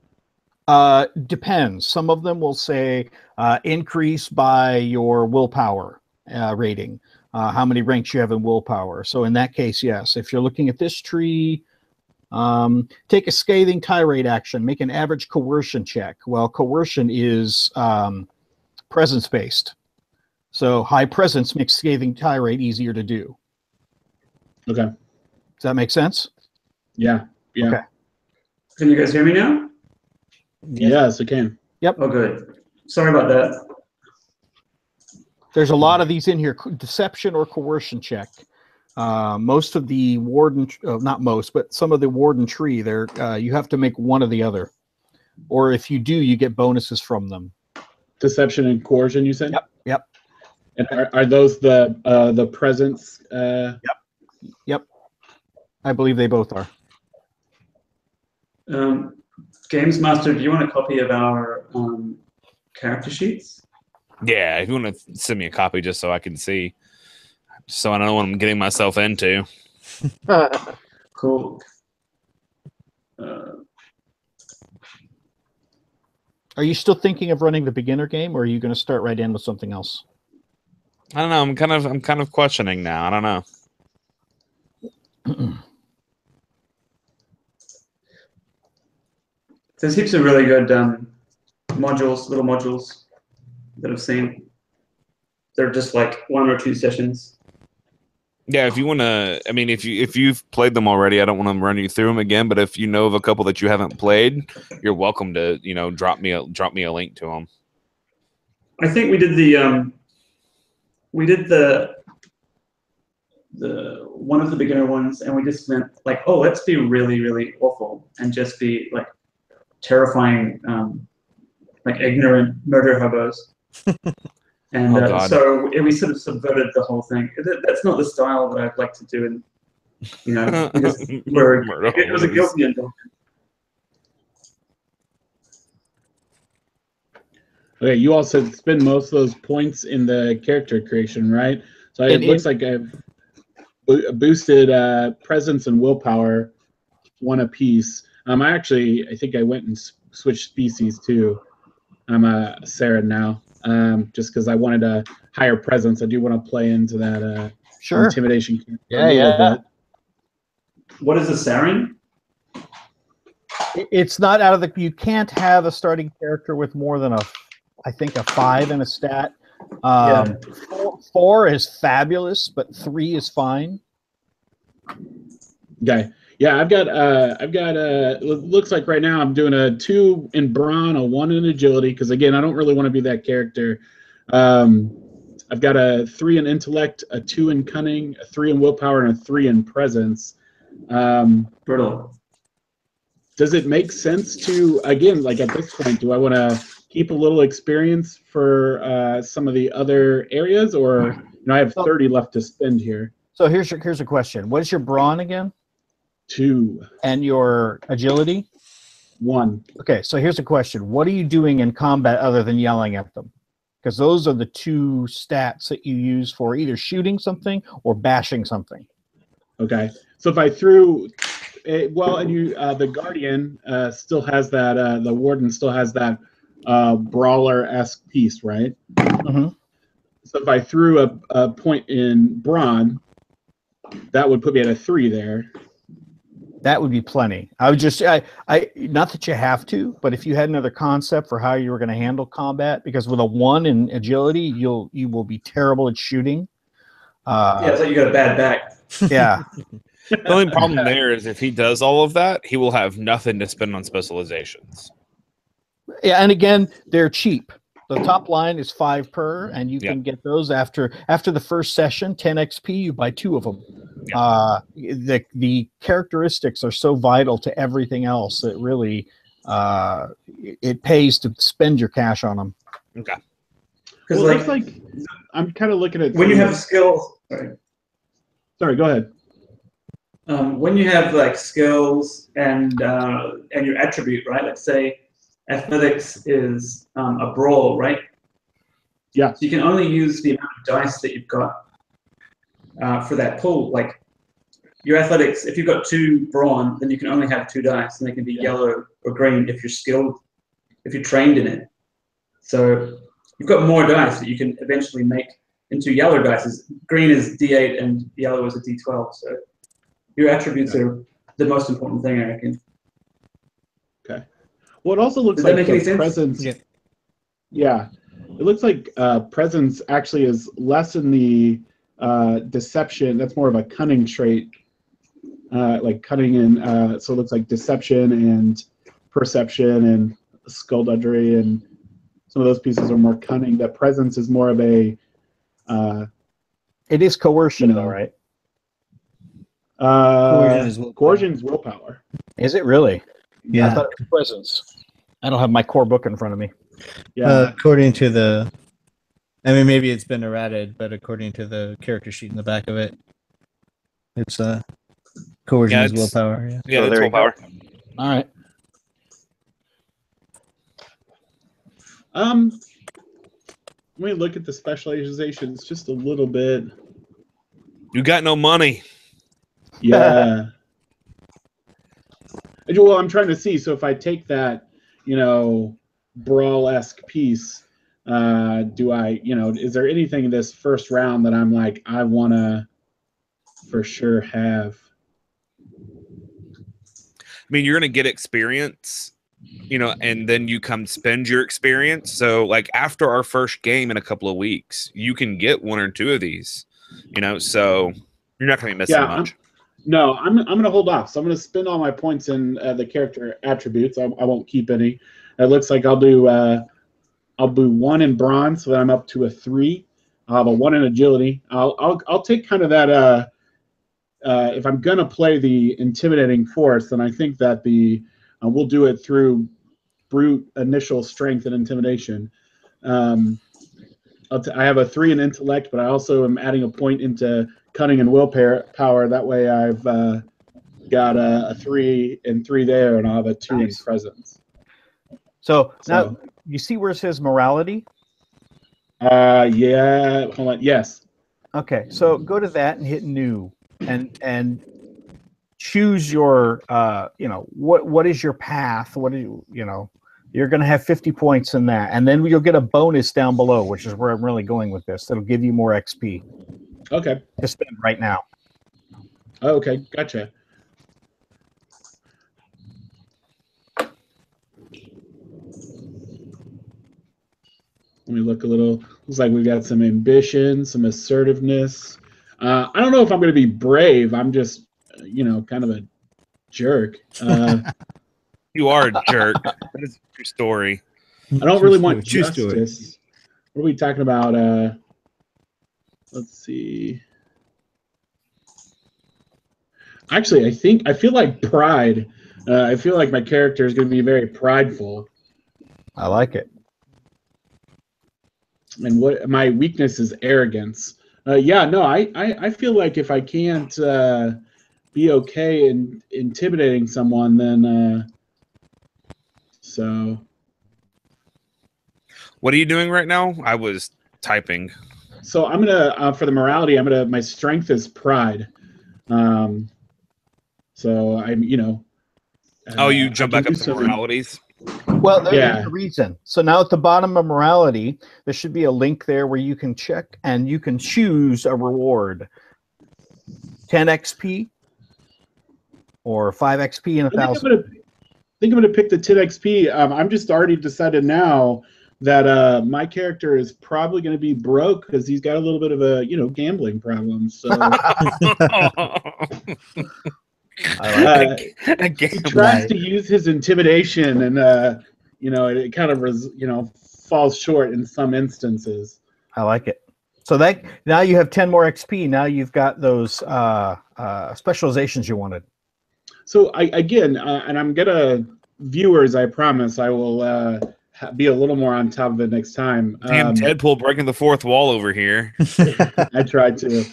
Depends. Some of them will say increase by your willpower rating, how many ranks you have in willpower. So in that case, yes. If you're looking at this tree, take a scathing tirade action, make an average coercion check. Well, coercion is presence based. So high presence makes scathing tirade easier to do. Okay. Does that make sense? Yeah. Okay. Can you guys hear me now? Yes, I can. Yep. Oh, good. Sorry about that. There's a lot of these in here. Deception or coercion check. Most of the warden, not most, but some of the warden tree there, you have to make one or the other. Or if you do, you get bonuses from them. Deception and coercion, you said? Yep. And are those the presence? Yep. I believe they both are. Games Master, do you want a copy of our character sheets? Yeah, if you want to send me a copy just so I can see, so I know what I'm getting myself into. Cool. Are you still thinking of running the beginner game, or are you going to start right in with something else? I don't know. I'm kind of questioning now. I don't know. There's heaps of really good modules, little modules that I've seen. They're just like 1 or 2 sessions. Yeah, if you want to, if you've played them already, I don't want to run you through them again. But if you know of a couple that you haven't played, you're welcome to, drop me a link to them. I think we did the one of the beginner ones, and we just went like, oh, let's be really, really awful and just be like terrifying, like ignorant murder hobos. And so we sort of subverted the whole thing. That's not the style that I'd like to do, and because it was a guilty indulgence. Okay, you all said spend most of those points in the character creation, right? So it looks like I've boosted presence and willpower one apiece. I think I went and switched species too. I'm a Saren now, just because I wanted a higher presence. I do want to play into that Sure. intimidation Yeah, a little yeah. bit. What is a Saren? It's not out of the. You can't have a starting character with more than I think a 5 in a stat. Four is fabulous, but 3 is fine. Okay. Yeah, I've got it looks like right now I'm doing a 2 in brawn, a 1 in agility, because again, I don't really want to be that character. I've got a 3 in intellect, a 2 in cunning, a 3 in willpower, and a 3 in presence. Brutal. Does it make sense to, again, like at this point, do I want to keep a little experience for some of the other areas, or I have 30 left to spend here? So here's a question. What is your brawn again? 2. And your agility? 1. Okay, so here's a question. What are you doing in combat other than yelling at them? Because those are the 2 stats that you use for either shooting something or bashing something. Okay, so if I threw, and the Guardian still has that, the Warden still has that brawler-esque piece, right? Mm-hmm. So if I threw a point in brawn, that would put me at a 3 there. That would be plenty. I would just, I not that you have to, but if you had another concept for how you were going to handle combat, because with a 1 in agility, you will be terrible at shooting. It's like you got a bad back. Yeah. The only problem there is if he does all of that, he will have nothing to spend on specializations. Yeah, and again, they're cheap. The top line is 5 per, and you can get those after the first session, 10 XP. You buy 2 of them. The characteristics are so vital to everything else that really it pays to spend your cash on them. Okay. Because it looks like I'm kind of looking at when you have skills. Sorry, go ahead. When you have like skills and your attribute, right? Let's say athletics is a brawl, right? Yeah. So you can only use the amount of dice that you've got for that pool. Like your athletics, if you've got 2 brawn, then you can only have 2 dice, and they can be yellow or green if you're skilled, if you're trained in it. So you've got more dice that you can eventually make into yellow dice. Green is D8 and yellow is a D12. So your attributes are the most important thing, I reckon. Okay. Well, it also looks Does that like make any the sense? presence. Yeah. It looks like presence actually is less in the deception. That's more of a cunning trait, like cunning and so it looks like deception and perception and skullduggery, and some of those pieces are more cunning. The presence is more of a. It is coercion, though, right? Coercion's willpower. Is it really? Yeah. I thought it was presence. I don't have my core book in front of me. Yeah. According to the, I mean, maybe it's been errated, but according to the character sheet in the back of it, it's coercion is willpower. Yeah, yeah, that's willpower. All right. Let me look at the specializations just a little bit. You got no money. Yeah. Well, I'm trying to see. So if I take that, brawl-esque piece, do I, is there anything in this first round that I'm like, I want to for sure have? I mean, you're going to get experience, and then you come spend your experience. So, like, after our first game in a couple of weeks, you can get 1 or 2 of these, so you're not going to be missing much. I'm going to hold off. So I'm going to spend all my points in the character attributes. I won't keep any. It looks like I'll do 1 in bronze, so that I'm up to a 3. I'll have a 1 in agility. I'll take kind of that. If I'm going to play the intimidating force, then I think that we'll do it through brute initial strength and intimidation. I have a 3 in intellect, but I also am adding a point into cunning and willpower. That way I've got a 3 and 3 there, and I'll have a 2 in presence. So now you see where it says morality? Yeah. Hold on. Yes. Okay, so go to that and hit new, and choose your, what is your path? What do you, you're going to have 50 points in that. And then you'll get a bonus down below, which is where I'm really going with this. That'll give you more XP. Okay. To spend right now. Okay, gotcha. Let me look a little. Looks like we've got some ambition, some assertiveness. I don't know if I'm going to be brave. I'm just, kind of a jerk. You are a jerk. That is a true story. I don't really want justice. What are we talking about? Let's see. Actually, I feel like pride. I feel like my character is going to be very prideful. I like it. And what my weakness is arrogance. I feel like if I can't be okay in intimidating someone, then so. What are you doing right now? I was typing. So I'm gonna for the morality. My strength is pride. So I'm you jump back up to moralities. Well, there's a reason. So now at the bottom of morality, there should be a link there where you can check and you can choose a reward. 10 XP or 5 XP and 1,000. I think I'm gonna pick the 10 XP. I'm just already decided now that my character is probably going to be broke because he's got a little bit of a gambling problem. So he tries to use his intimidation, and it kind of falls short in some instances. I like it. So that now you have 10 more XP. Now you've got those specializations you wanted. So and I'm gonna viewers. I promise I will be a little more on top of it next time. Damn, Deadpool breaking the fourth wall over here. I tried to.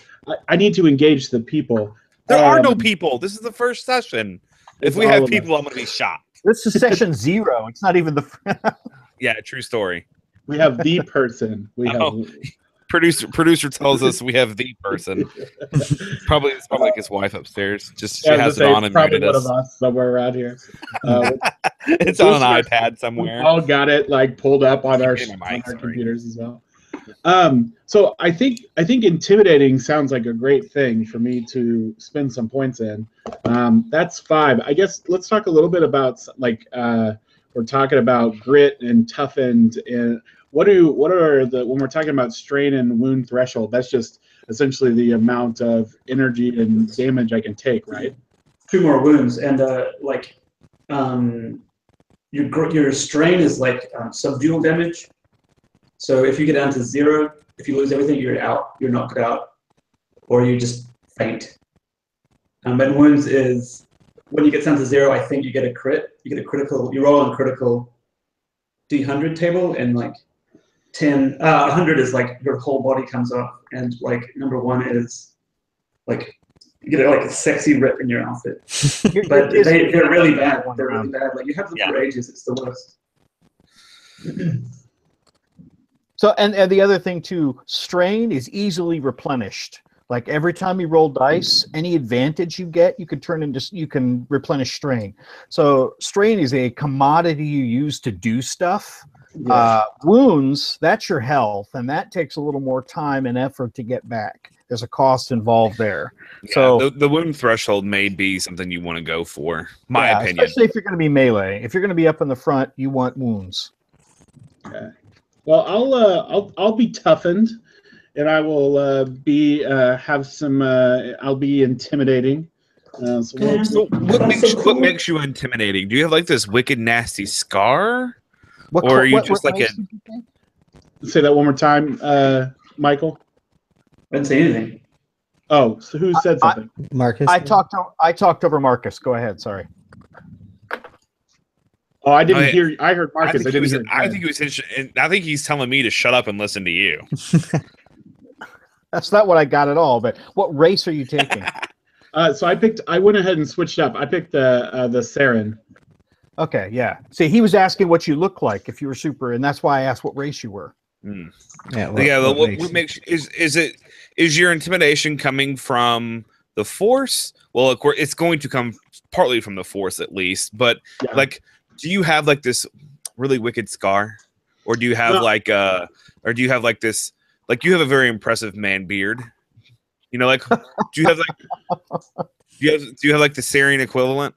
I need to engage the people. There are no people. This is the first session. If we have people, I'm going to be shocked. This is session 0. It's not even the. Yeah, true story. We have the person. Producer tells us we have the person. It's probably like his wife upstairs. She has it on and probably muted one us. of us somewhere around here. It's on an iPad somewhere. We all got it pulled up on our computers as well. So I think intimidating sounds like a great thing for me to spend some points in. That's 5. I guess let's talk a little bit about we're talking about grit and toughened, and when we're talking about strain and wound threshold, that's just essentially the amount of energy and damage I can take, right? 2 more wounds, and your strain is subdual damage. So if you get down to 0, if you lose everything, you're out. You're knocked out, or you just faint. And wounds is when you get down to 0. I think you get a crit. You get a critical. You roll on critical D100 table, and 100 is your whole body comes off, and number 1 is you get a sexy rip in your outfit. But they're really bad. They're really bad. You have them for ages. It's the worst. So and the other thing too, strain is easily replenished. Every time you roll dice, any advantage you get, you can replenish strain. So strain is a commodity you use to do stuff. Yes. Wounds, that's your health, and that takes a little more time and effort to get back. There's a cost involved there. Yeah, so the wound threshold may be something you want to go for. My opinion. Especially if you're going to be melee. If you're going to be up in the front, you want wounds. Okay. Well, I'll be toughened, and I will I'll be intimidating. So what makes you intimidating? Do you have this wicked nasty scar? Or are you just Say that one more time, Michael? I didn't say anything. Oh, so who said something? Marcus. I talked over Marcus. Go ahead. Sorry. Oh, I didn't hear. I heard Marcus. I think he's telling me to shut up and listen to you. That's not what I got at all. But what race are you taking? So I went ahead and switched up. I picked the Saren. Okay, yeah. See, he was asking what you look like if you were super, and that's why I asked what race you were. Yeah. What makes is your intimidation coming from the Force. Well, of course, it's going to come partly from the Force, at least. But Yeah. like, do you have like this really wicked scar, or do you have like this? Like, you have a very impressive man beard. You know, like, do you have like the Syrian equivalent?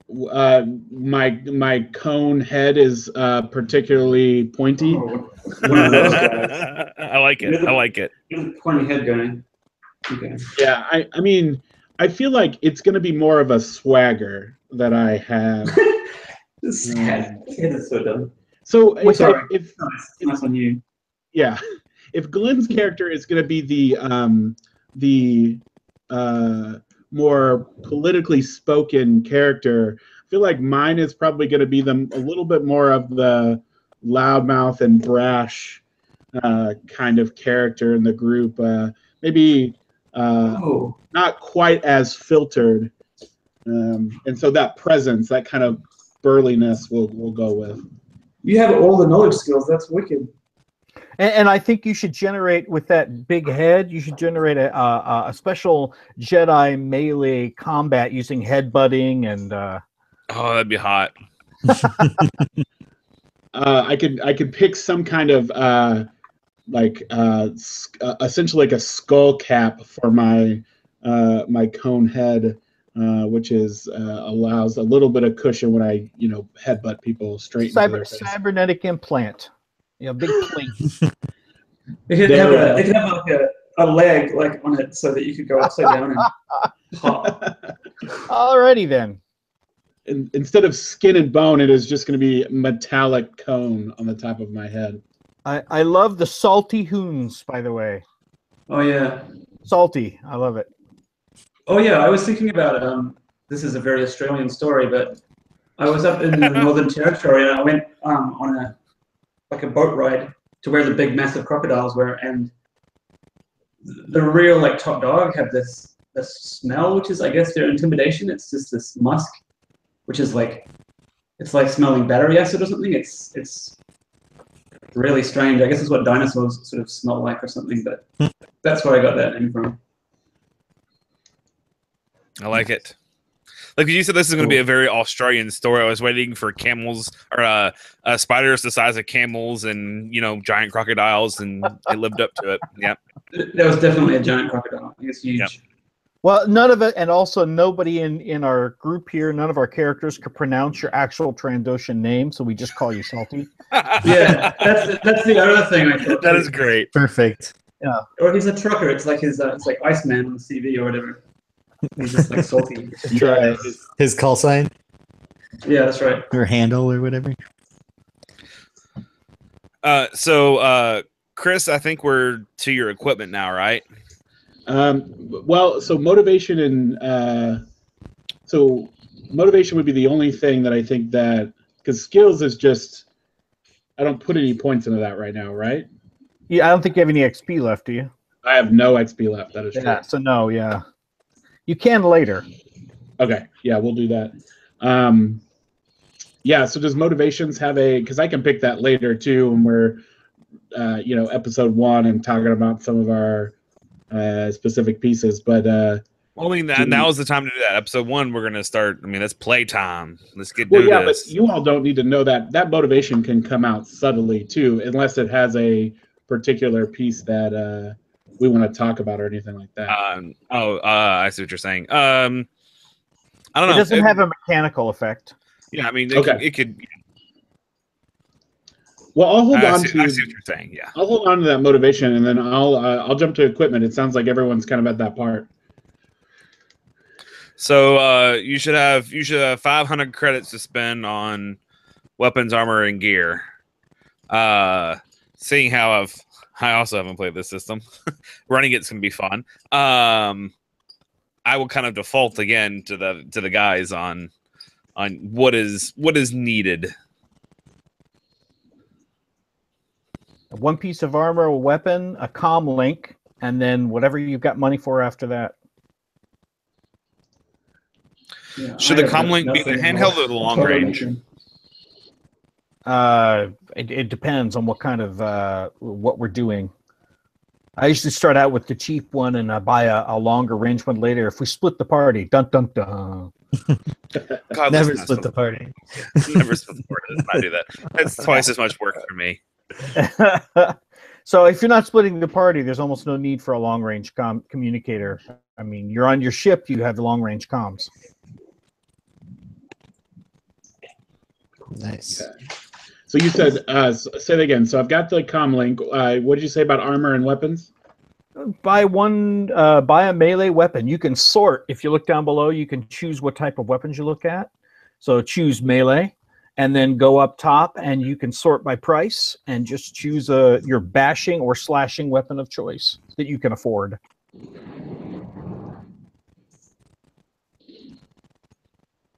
My cone head is particularly pointy. Oh, one of those guys. I like it. I like it. You're the pointy head guy. Okay. Yeah, I mean, I feel like it's going to be more of a swagger that I have. This head is so dumb. So Sorry. if It's nice on you. yeah, if Glenn's character is going to be the more politically spoken character, I feel like mine is probably going to be a little bit more of the loudmouth and brash kind of character in the group. Maybe not quite as filtered, and so that presence, that kind of burliness, we'll go with. You have all the knowledge skills. That's wicked. And I think you should generate, with that big head, you should generate a special Jedi melee combat using headbutting and. Oh, that'd be hot. I could pick some kind of essentially like a skull cap for my my cone head, which is allows a little bit of cushion when I headbutt people straight into their face. Cybernetic implant. Big plate. It could have like a leg like on it so that you could go upside down and hop. Alrighty then. Instead of skin and bone, it is just going to be metallic cone on the top of my head. I love the salty hoons, by the way. Oh yeah. Salty. I love it. Oh yeah, I was thinking about this is a very Australian story, but I was up in the Northern Territory and I went on a boat ride to where the big massive crocodiles were, and the real like top dog had this smell, which is, I guess, their intimidation. It's just this musk, which is like, it's like smelling battery acid or something. It's really strange. I guess it's what dinosaurs sort of smell like or something, but that's where I got that name from. I like it. Like you said, this is going to be a very Australian story. I was waiting for camels or spiders the size of camels and giant crocodiles, and it lived up to it. Yeah, that was definitely a giant crocodile. I guess huge. Yep. Well, none of it, and also nobody in our group here, none of our characters could pronounce your actual Trandoshan name, so we just call you Salty. Yeah, that's the other thing I thought. That is great. Perfect. Yeah. Or he's a trucker. It's like it's like Iceman on the CV or whatever. He's just like Salty. Yeah, his call sign Yeah, that's right. or handle or whatever. So Chris, I think we're to your equipment now, right? Well, so motivation and motivation would be the only thing that I think that, because skills is just, I don't put any points into that right now, right? Yeah, I don't think you have any XP left, do you? I have no XP left. That is true. Yeah, so no, yeah. You can later. Okay, yeah, we'll do that. Yeah, so does motivations have because I can pick that later too when we're, episode 1 and talking about some of our specific pieces, but I mean, now is the time to do that. Episode 1, we're gonna start. I mean, that's playtime. Let's get well, do yeah, this. but you all don't need to know that motivation can come out subtly too, unless it has a particular piece that we want to talk about or anything like that. I see what you're saying. I don't know. It doesn't have a mechanical effect. Yeah, I mean, Okay. it could. Well, I'll hold on I see to. what you're saying. Yeah. I'll hold on to that motivation, and then I'll jump to equipment. It sounds like everyone's kind of at that part. So you should have 500 credits to spend on weapons, armor, and gear. Seeing how I also haven't played this system, running it's gonna be fun. I will kind of default again to the guys on what is needed. One piece of armor, a weapon, a comm link, and then whatever you've got money for after that. Yeah, Should the comm link be the handheld or the long range? It depends on what kind of what we're doing. I usually start out with the cheap one and buy a longer range one later. If we split the party, dun dun dun. God, Never let's split the party. Never split the party. Let's not do that. That's twice as much work for me. So if you're not splitting the party, there's almost no need for a long range communicator. I mean, you're on your ship, you have the long range comms. Nice. Okay. So you said, say that again. So I've got the comm link. What did you say about armor and weapons? Buy a melee weapon. You can sort. If you look down below, you can choose what type of weapons you look at. So choose melee, and then go up top, and you can sort by price, and just choose your bashing or slashing weapon of choice that you can afford.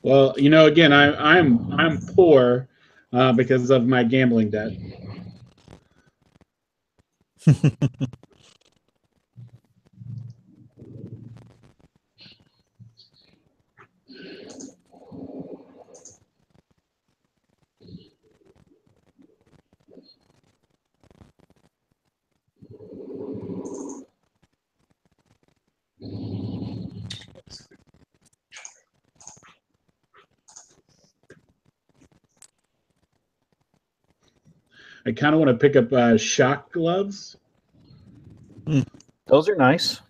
Well, you know, again, I'm poor because of my gambling debt. I kind of want to pick up shock gloves. Those are nice.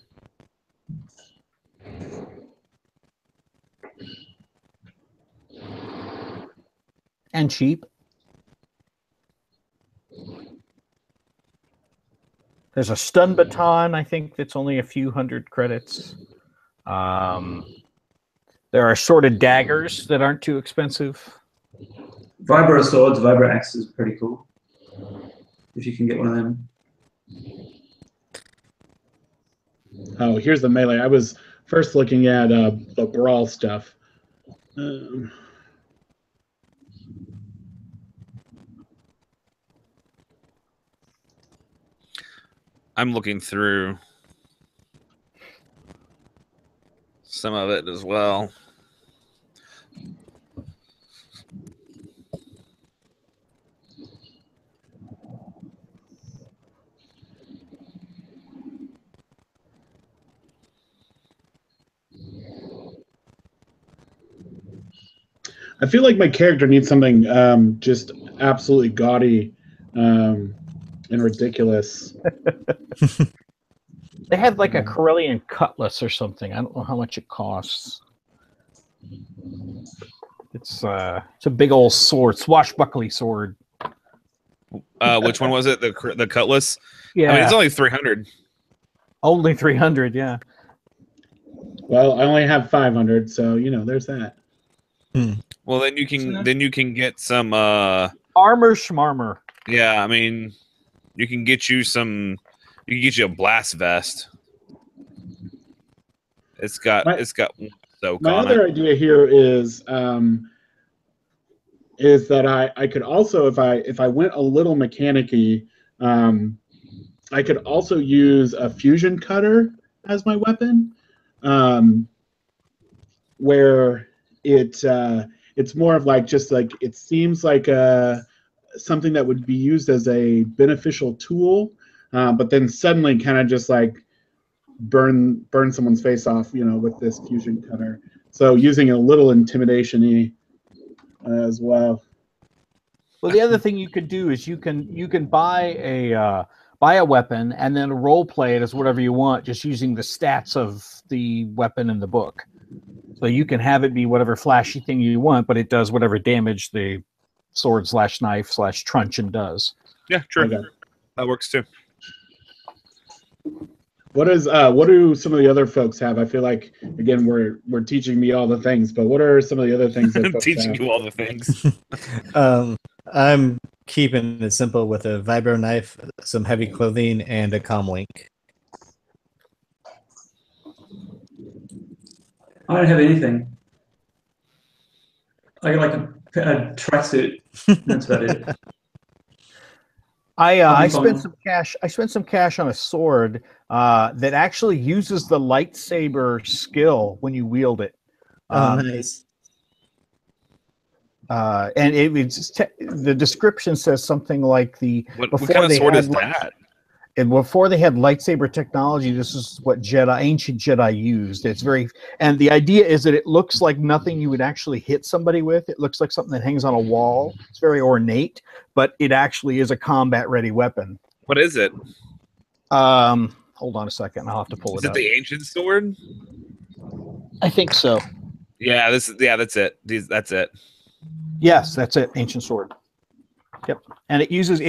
And cheap. There's a stun baton, I think, that's only a few hundred credits. There are assorted daggers that aren't too expensive. Vibro swords, vibro axes, pretty cool. If you can get one of them. Oh, here's the melee. I was first looking at the brawl stuff. I'm looking through some of it as well. I feel like my character needs something just absolutely gaudy and ridiculous. They have like a Corellian cutlass or something. I don't know how much it costs. It's a big old sword, swashbuckly sword. Which one was it? The cutlass? Yeah, I mean, it's only 300. only 300. Yeah. Well, I only have 500, so you know, there's that. Well, then you can get some Armor schmarmer. yeah, I mean, you can get you a blast vest. It's got soak My on other it. idea here is that I could also, if I went a little mechanic-y, I could also use a fusion cutter as my weapon, where it's more of like just like it seems like something that would be used as a beneficial tool, but then suddenly kind of just like burn someone's face off, you know, with this fusion cutter. So using a little intimidation-y as well. Well, the other thing you could do is you can buy a weapon and then role play it as whatever you want, just using the stats of the weapon in the book. So you can have it be whatever flashy thing you want, but it does whatever damage the sword / knife / truncheon does. Yeah, true. Okay. That works too. What do some of the other folks have? I feel like again we're teaching me all the things, but what are some of the other things that I'm folks teaching have? you all the things. I'm keeping it simple with a vibro knife, some heavy clothing, and a comm link. I don't have anything. I got like a tracksuit. That's about it. I spent some cash. I spent some cash on a sword that actually uses the lightsaber skill when you wield it. Nice. And the description says something like What kind of sword is that? And before they had lightsaber technology, this is what ancient Jedi used. It's very, and the idea is that it looks like nothing you would actually hit somebody with. It looks like something that hangs on a wall. It's very ornate, but it actually is a combat-ready weapon. What is it? Hold on a second. I'll have to pull Is it it up. the ancient sword? I think so. Yeah, that's it. That's it. Yes, that's it. Ancient sword. Yep, and it uses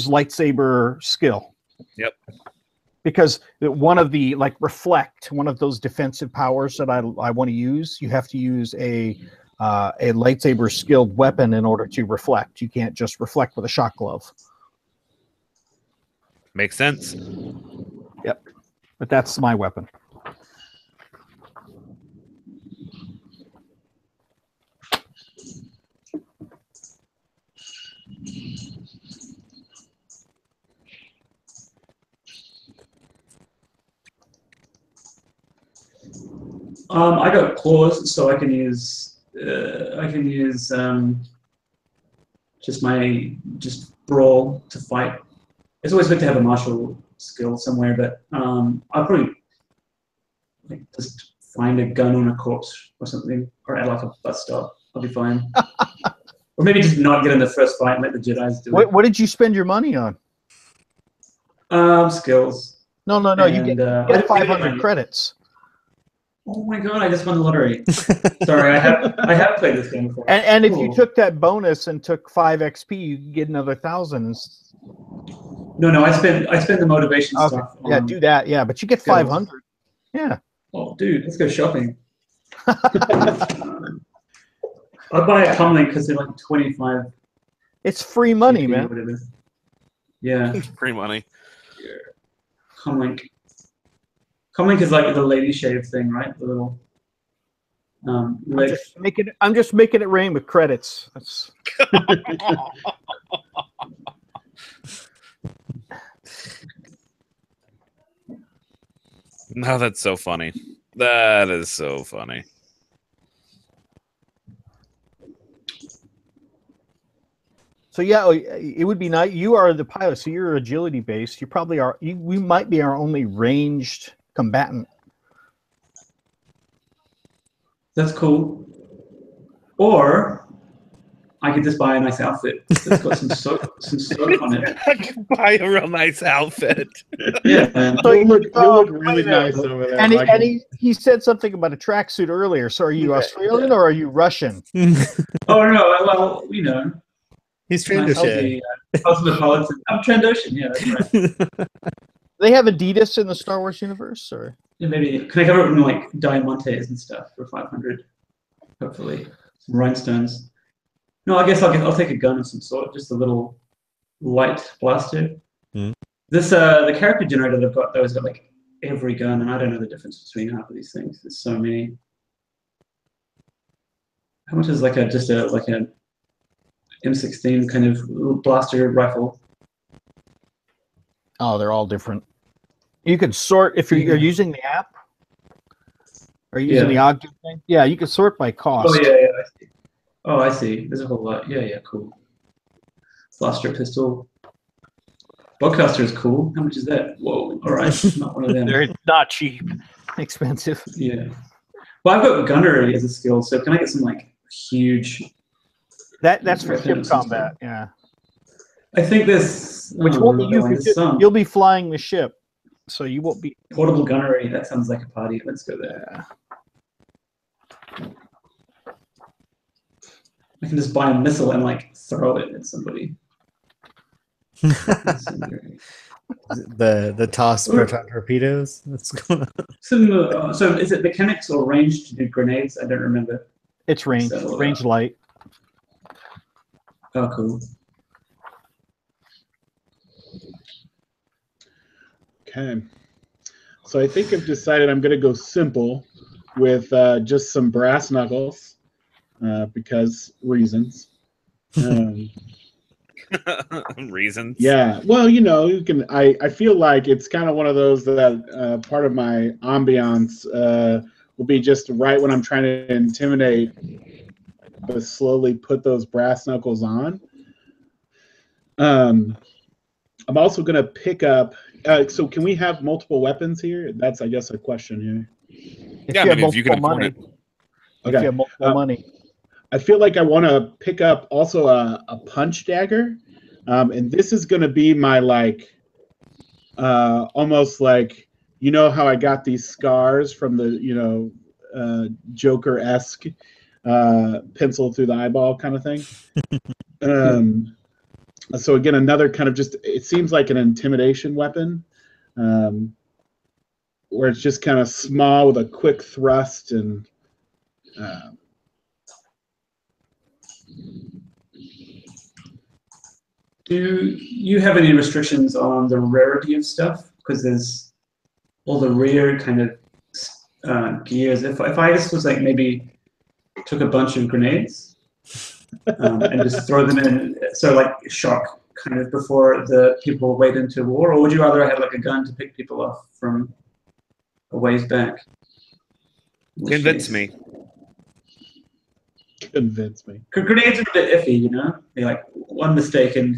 lightsaber skill. Yep. Because one of the reflect, one of those defensive powers that I want to use, you have to use a lightsaber skilled weapon in order to reflect. You can't just reflect with a shock glove. Makes sense. Yep, but that's my weapon. I got claws, so I can use just brawl to fight. It's always good to have a martial skill somewhere, but I'll probably just find a gun on a corpse or something, or at like a bus stop. I'll be fine. Or maybe just not get in the first fight and let the Jedis do it. What did you spend your money on? Skills. No. You get 500 credits. Oh my god! I just won the lottery. Sorry, I have played this game before. And if you took that bonus and took 5 XP, you could get another 1,000. No. I spend the motivation stuff. Yeah, do that. Yeah, but you get 500. Yeah. Oh, dude, let's go shopping. I'll buy a Comlink because they're like 25. It's free money, GP, man. whatever. Yeah. Free money. Comlink. Comlink is like the lady shave thing, right? The little. I'm just making it rain with credits. That's... No, that's so funny. That is so funny. So yeah, it would be nice. You are the pilot, so you're agility based. You probably are. We might be our only ranged combatant. That's cool. Or I could just buy a nice outfit that's got some soak on it. I can buy a real nice outfit. Yeah, man. So You look really nice over there. And he said something about a tracksuit earlier. So are you Australian or are you Russian? Oh no, well, you know. He's Trandoshan. Cosmopolitan. I'm Trandoshan, yeah, that's right. They have Adidas in the Star Wars universe, or Yeah, maybe can I cover it in like diamantes and stuff for 500? Hopefully, some rhinestones. No, I guess I'll take a gun of some sort, just a little light blaster. Mm. This the character generator they've got though has got like every gun, and I don't know the difference between half of these things. There's so many. How much is like a M16 kind of blaster rifle? oh, they're all different. You can sort if you're using the app or using the object thing. Yeah, you can sort by cost. Oh yeah, I see. Oh, I see. There's a whole lot. Yeah, cool. Blaster pistol. Bowcaster is cool. How much is that? Whoa, all right, not one of them. They're not cheap, expensive. Yeah. Well, I've got gunnery as a skill, so can I get some like huge? That's for ship combat. Yeah. I think this. Which won't be you. You'll be flying the ship, so you won't be portable gunnery. That sounds like a party. Let's go there. I can just buy a missile and like throw it at somebody. the toss proton torpedoes. What's going on? So is it mechanics or range to do grenades? I don't remember. It's range. So, range light. Oh, cool. Okay. So I think I've decided I'm going to go simple with just some brass knuckles because reasons. Reasons. Yeah. Well, you know, you can. I feel like it's kind of one of those that part of my ambiance will be just right when I'm trying to intimidate, but slowly put those brass knuckles on. I'm also going to pick up So can we have multiple weapons here? That's, I guess, a question here. If Yeah, you I have mean, if you can multiple afford money, it. if you have multiple money, I feel like I want to pick up also a punch dagger, and this is going to be my like almost like, you know how I got these scars from the Joker-esque pencil through the eyeball kind of thing. So again, another kind of just, it seems like an intimidation weapon, where it's just kind of small with a quick thrust and. Do you have any restrictions on the rarity of stuff? Because there's all the rare kind of gears. If I just was like maybe took a bunch of grenades and just throw them in, so like shock kind of before the people wade into war, or would you rather have like a gun to pick people off from a ways back? Convince me. Convince me. Grenades are a bit iffy, you know? They're like one mistake and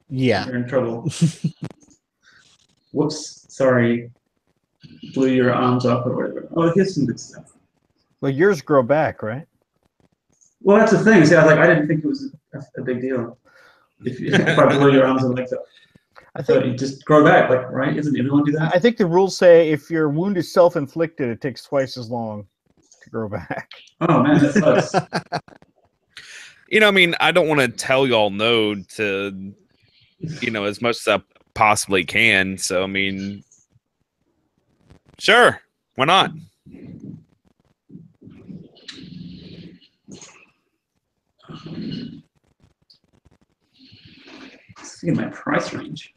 Yeah. you're in trouble. Whoops, sorry. Blew your arms off or whatever. Oh, here's some good stuff. well, yours grow back, right? Well, that's the thing. See, I didn't think it was a big deal. If I blew your arms and legs up. I So think you just grow back, like, right? Isn't everyone do that? I think the rules say if your wound is self-inflicted, it takes twice as long to grow back. Oh, man, that sucks. You know, I mean, I don't want to tell y'all no to, as much as I possibly can. So, I mean, sure, why not? See my price range.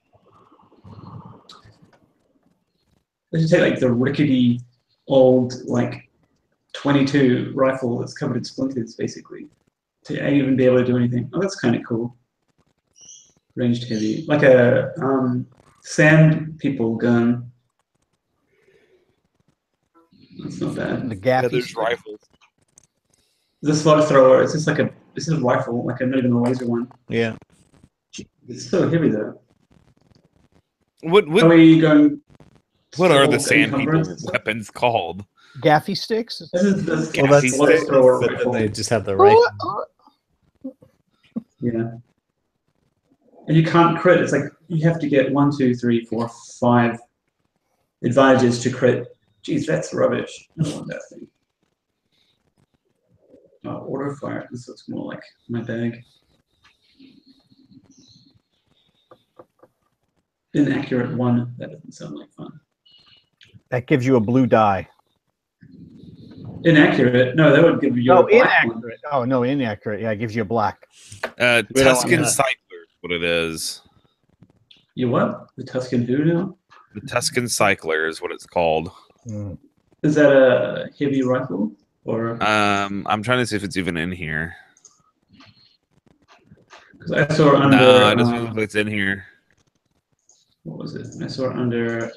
Let's just take like the rickety old like 22 rifle that's covered in splinters, basically, to even be able to do anything. Oh, that's kind of cool. Ranged heavy, like a sand people gun. That's not bad. The gaffy there's stick. rifles. The slug thrower. It's just like this is a rifle, like not even a laser one. Yeah. It's so heavy though. What Are we going? what are the Hold sand people encumbrance? weapons called? Gaffy sticks. This is the Well, Well, that's Gaffy slug thrower but then rifle. they just have the rifle. Yeah. And you can't crit. It's like you have to get 1, 2, 3, 4, 5 advantages to crit. Jeez, that's rubbish. I don't want that thing. Oh, auto fire. This looks more like my bag. Inaccurate 1. That doesn't sound like fun. That gives you a blue die. Inaccurate? No, that would give you No, a black inaccurate. Oh no, inaccurate. Yeah, it gives you a black. We don't want Tuscan that. Cycler is what it is. one. You what? The Tuscan who now? The Tuscan Cycler is what it's called. Mm. Is that a heavy rifle? Or I'm trying to see if it's even in here. because I saw it under No, it doesn't look like it's in here. what was it? I saw it under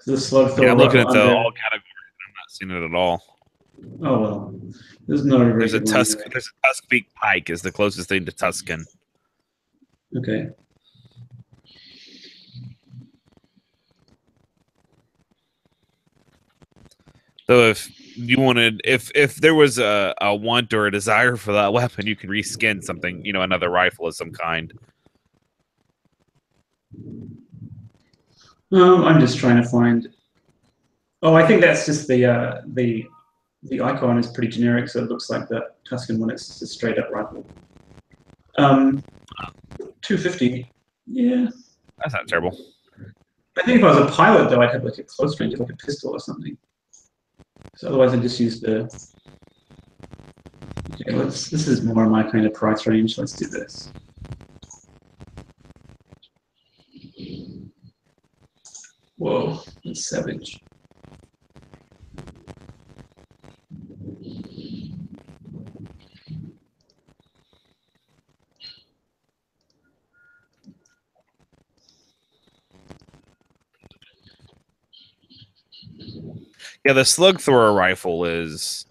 the slug thrower Yeah, I'm looking at rifle the under. all categories. I'm not seeing it at all. Oh well. There's no very There's a good one Tusk. anyway. There's a Tuskbeak Pike is the closest thing to Tuscan. Okay. So if you wanted, if there was a want or a desire for that weapon, you could reskin something, another rifle of some kind. I'm just trying to find. Oh, I think that's just the icon is pretty generic, so it looks like the Tuscan one. It's just a straight up rifle. 250. Yeah. That's not terrible. I think if I was a pilot, though, I'd have like a close range, like a pistol or something. So otherwise, I just use the. Okay, this is more my kind of price range. Let's do this. Whoa, that's savage. Yeah, the slug thrower rifle is.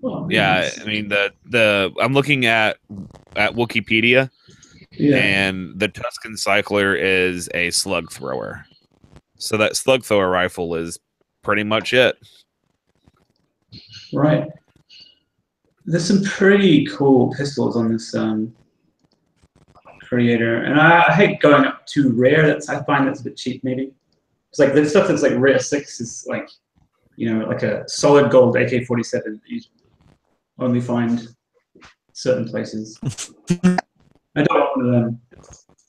Oh, Yeah, nice. I mean the I'm looking at Wikipedia, Yeah. And the Tuscan Cycler is a slug thrower. So that slug thrower rifle is pretty much it. Right. There's some pretty cool pistols on this creator, and I hate going up too rare. I find that's a bit cheap, maybe. It's like the stuff that's like rare 6 is like, like a solid gold AK-47 that you only find certain places. I don't want one of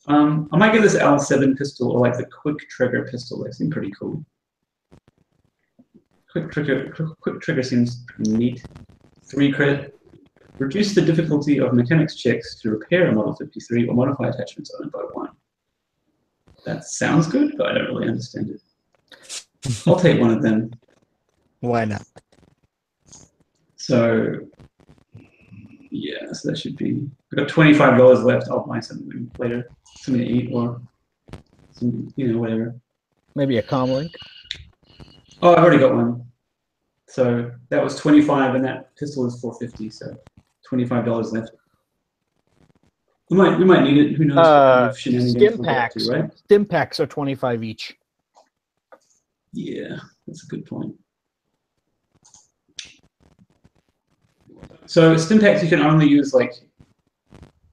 them. I might get this L7 pistol or like the quick trigger pistol. They seem pretty cool. Quick trigger seems pretty neat. 3 crit. Reduce the difficulty of mechanics checks to repair a Model 53 or modify attachments owned by 1. That sounds good, but I don't really understand it. I'll take one of them. Why not? So, yeah, so that should be... I've got $25 left. I'll buy something later. Something to eat or some, whatever. Maybe a comlink. Oh, I've already got one. So that was 25, and that pistol is 450. So $25 left. We might need it. Who knows? Stim packs. Right? Stim packs are 25 each. Yeah, that's a good point. So stim packs you can only use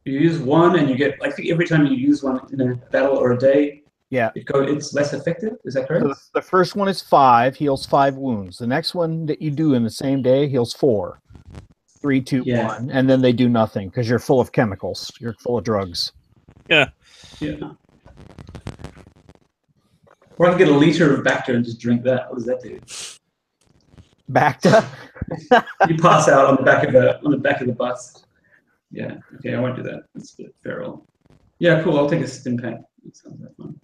you use one and you get every time you use one in a battle or a day. Yeah. It's less effective. Is that correct? So the first one is 5, heals 5 wounds. The next one that you do in the same day heals 4. 3, 2, 1, and then they do nothing because you're full of chemicals. You're full of drugs. Yeah. Yeah. Or I can get a liter of Bacta and just drink that. What does that do? Bacta? You pass out on the back of the bus. Yeah. Okay, I won't do that. It's a bit feral. Yeah, cool. I'll take a stim pack. That sounds like fun.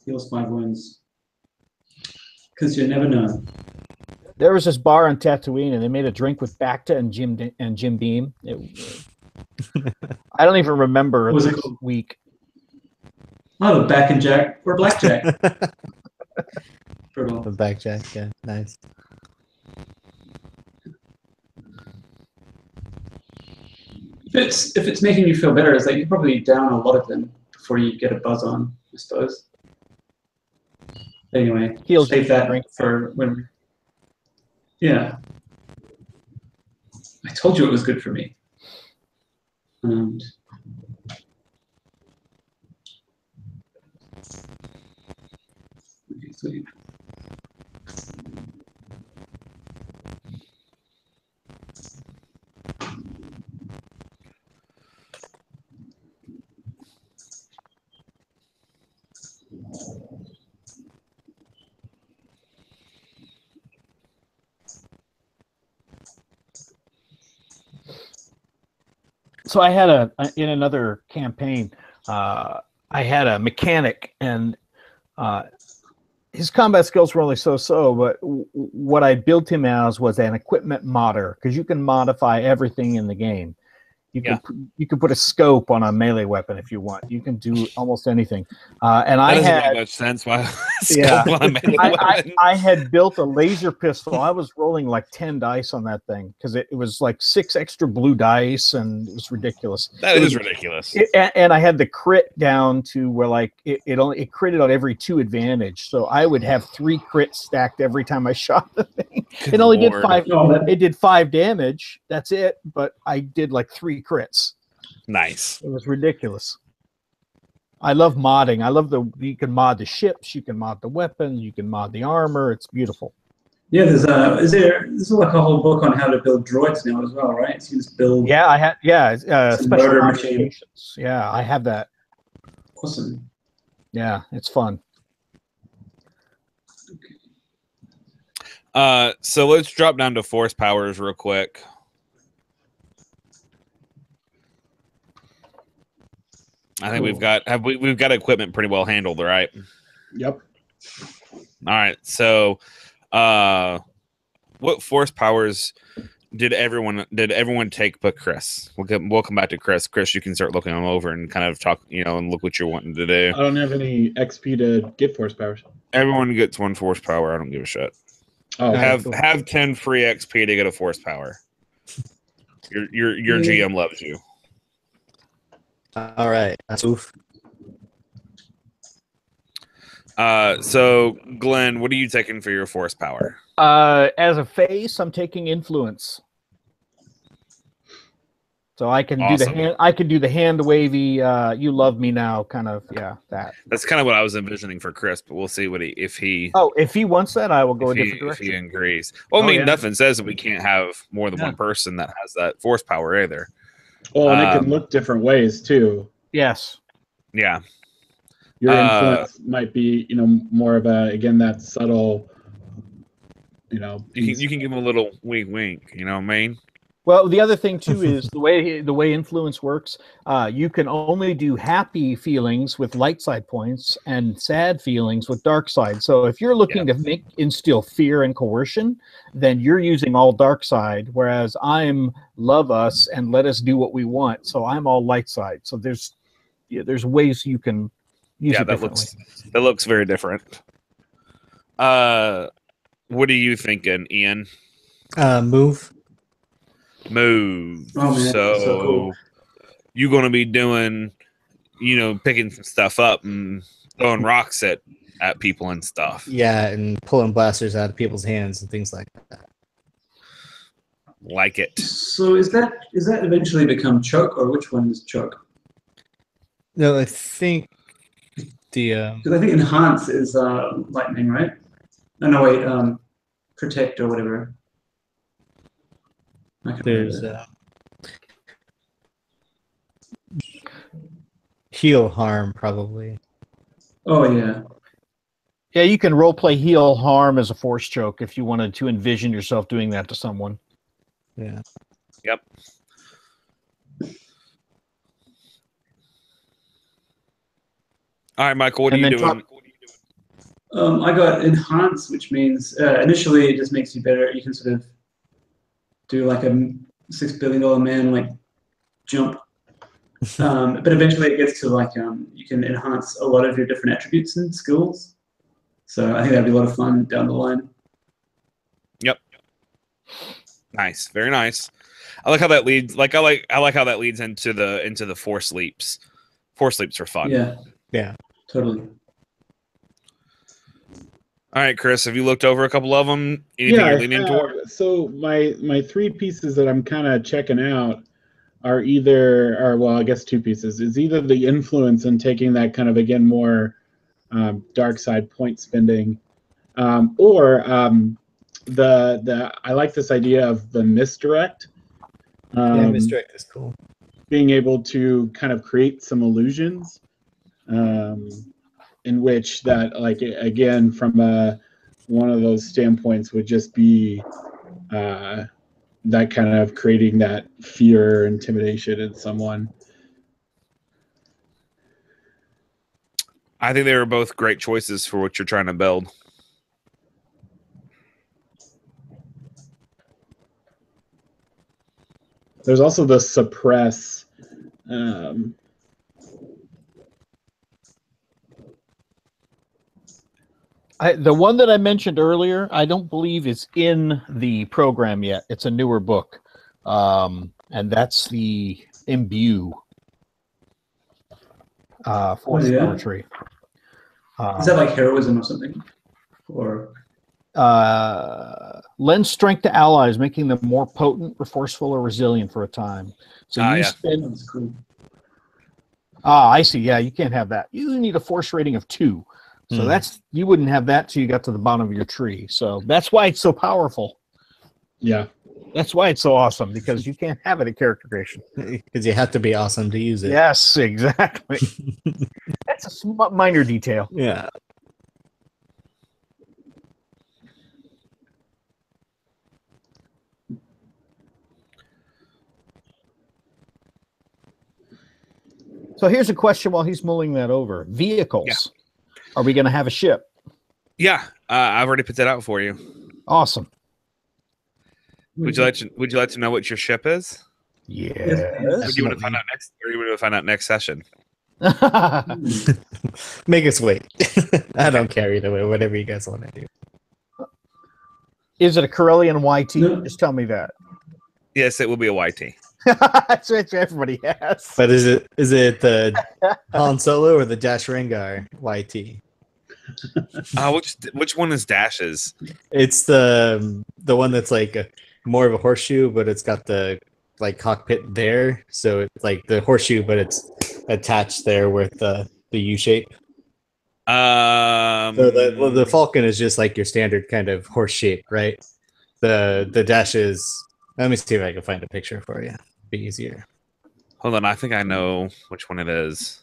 Heals 5 wounds. Because you never know. There was this bar on Tatooine, and they made a drink with Bacta and Jim Beam. I don't even remember the week. Oh, the Back and Jack or Blackjack. The Blackjack, yeah, nice. If it's making you feel better, it's like you probably down a lot of them before you get a buzz on, I suppose. Anyway, save that for when. Yeah. I told you it was good for me. And okay, sweet. So I had in another campaign, I had a mechanic, and his combat skills were only so-so, but what I built him as was an equipment modder, because you can modify everything in the game. You could put a scope on a melee weapon if you want. You can do almost anything. And that I doesn't had make much sense. Why yeah, on a melee weapon? I had built a laser pistol. I was rolling like 10 dice on that thing because it was like 6 extra blue dice, and it was ridiculous. That is ridiculous. And I had the crit down to where it critted on every 2 advantage. So I would have 3 crits stacked every time I shot the thing. It only did 5. It did 5 damage. That's it. But I did like 3 crits. Nice. It was ridiculous. I love modding. I love you can mod the ships, you can mod the weapons, you can mod the armor. It's beautiful. Yeah, there's like a whole book on how to build droids now as well, right? So you just build. Yeah, I had special murder modifications. Yeah, I have that. Awesome. Yeah, it's fun. So let's drop down to force powers real quick. I think we've got equipment pretty well handled, right? Yep. All right. So, what force powers did everyone take but Chris? We'll come back to Chris. Chris, you can start looking them over and kind of talk, and look what you're wanting to do. I don't have any XP to get force powers. Everyone gets 1 force power. I don't give a shit. Oh, have 10 free XP to get a force power. Your GM loves you. All right. That's oof. So Glenn, what are you taking for your force power? As a face, I'm taking influence. So I can do the Awesome. hand. I can do the hand wavy. You love me now, kind of. Yeah, that. That's kind of what I was envisioning for Chris, but we'll see what if he Oh, if he wants that, I will go a different if he direction. agrees. Well, I Oh, mean, yeah. nothing says that we can't have more than Yeah. one person that has that force power either. Well, and it can look different ways too. Yes. Yeah. Your influence might be, more of a, again, that subtle, You can give him a little wink, wink. You know what I mean? Well, the other thing too is the way influence works. You can only do happy feelings with light side points and sad feelings with dark side. So if you're looking to instill fear and coercion, then you're using all dark side, whereas I'm love us and let us do what we want. So I'm all light side. So there's ways you can use it differently. That looks very different. What are you thinking, Ian? Move. Move. Oh, man, so cool. You're going to be doing, picking some stuff up and throwing rocks at people and stuff. Yeah, and pulling blasters out of people's hands and things like that. Like it. So is that eventually become choke, or which one is choke? No, I think the Because I think enhance is lightning, right? Oh, no, wait, protect or whatever. there's heal harm probably. Oh yeah. Yeah, you can role play heal harm as a force choke if you wanted to envision yourself doing that to someone. Yeah. Yep. All right, Michael, what are you doing? I got enhance, which means initially it just makes you better. You can sort of do like a $6 billion man like jump, but eventually it gets to like you can enhance a lot of your different attributes and skills. So I think that'd be a lot of fun down the line. Yep. Nice, very nice. I like how that leads. I like how that leads into the force leaps. Force leaps are fun. Yeah, totally. All right, Chris, have you looked over a couple of them? Anything you're leaning toward? So my three pieces that I'm kind of checking out are I guess two pieces. Is either the influence and taking that kind of, again, more dark side point spending, or I like this idea of the misdirect. misdirect is cool. Being able to kind of create some illusions, in which that, like, again, from one of those standpoints would just be that kind of creating that fear or intimidation in someone. I think they were both great choices for what you're trying to build. There's also the suppress. The one that I mentioned earlier, I don't believe is in the program yet. It's a newer book, and that's the imbue force poetry. Is that like heroism or something? Or lend strength to allies, making them more potent, resourceful, or resilient for a time. So that's cool. I see. Yeah, you can't have that. You need a force rating of 2. So you wouldn't have that till you got to the bottom of your tree. So that's why it's so powerful. Yeah. That's why it's so awesome, because you can't have it at character creation. Because you have to be awesome to use it. Yes, exactly. That's a minor detail. Yeah. So here's a question while he's mulling that over. Vehicles. Yeah. Are we going to have a ship? Yeah, I've already put that out for you. Awesome. Would you like to know what your ship is? Yes. Would you want to find out next, or you want to find out next session? Make us wait. I don't care either way. Whatever you guys want to do. Is it a Corellian YT? No. Just tell me that. Yes, it will be a YT. That's what everybody has. But is it the Han Solo or the Dash Rengar YT? Which one is Dash's? It's the one that's like more of a horseshoe, but it's got the like cockpit there. So it's like the horseshoe, but it's attached there with the U shape. So the Falcon is just like your standard kind of horse shape, right? The Dash is. Let me see if I can find a picture for you. Be easier. Hold on, I think I know which one it is.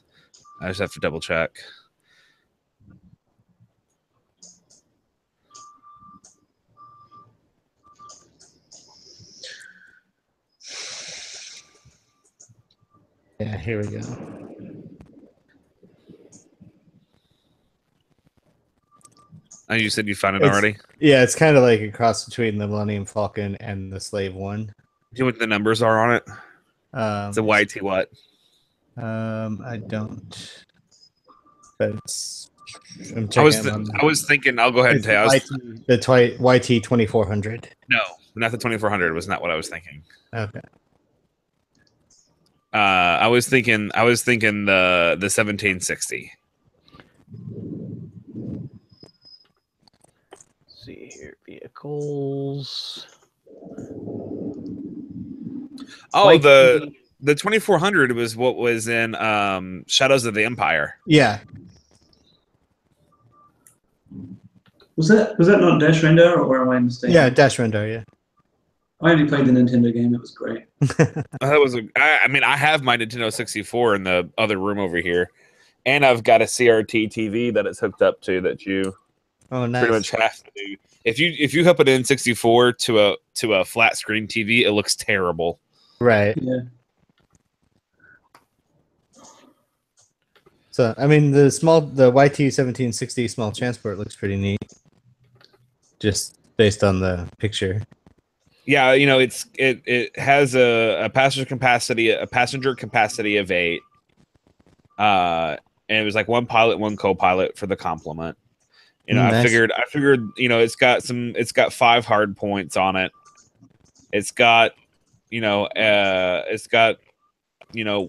I just have to double check. Yeah, here we go. Oh, you said you found it already? Yeah, it's kind of like a cross between the Millennium Falcon and the Slave One. Do you know what the numbers are on it? It's a YT what? I don't. But it's. I'm I was checking. I was thinking. I'll go ahead and tell you. The YT 2400. No, not the 2400. Was not what I was thinking. Okay. I was thinking the 1760. See here, vehicles. Oh, the 2400 was what was in Shadows of the Empire. Yeah. Was that not Dash Render, or am I mistaken? Yeah, Dash Render. Yeah. I only played the Nintendo game. It was great. That was I mean, I have my Nintendo 64 in the other room over here, and I've got a CRT TV that it's hooked up to that you pretty much have to do. If you hook an N64 to a flat screen TV, it looks terrible. Right. Yeah. So I mean, the YT 1760 small transport looks pretty neat, just based on the picture. Yeah, you know, it has a passenger capacity of 8. And it was like one pilot, one co-pilot for the complement. You know, Nice. I figured, you know, it's got 5 hard points on it. It's got,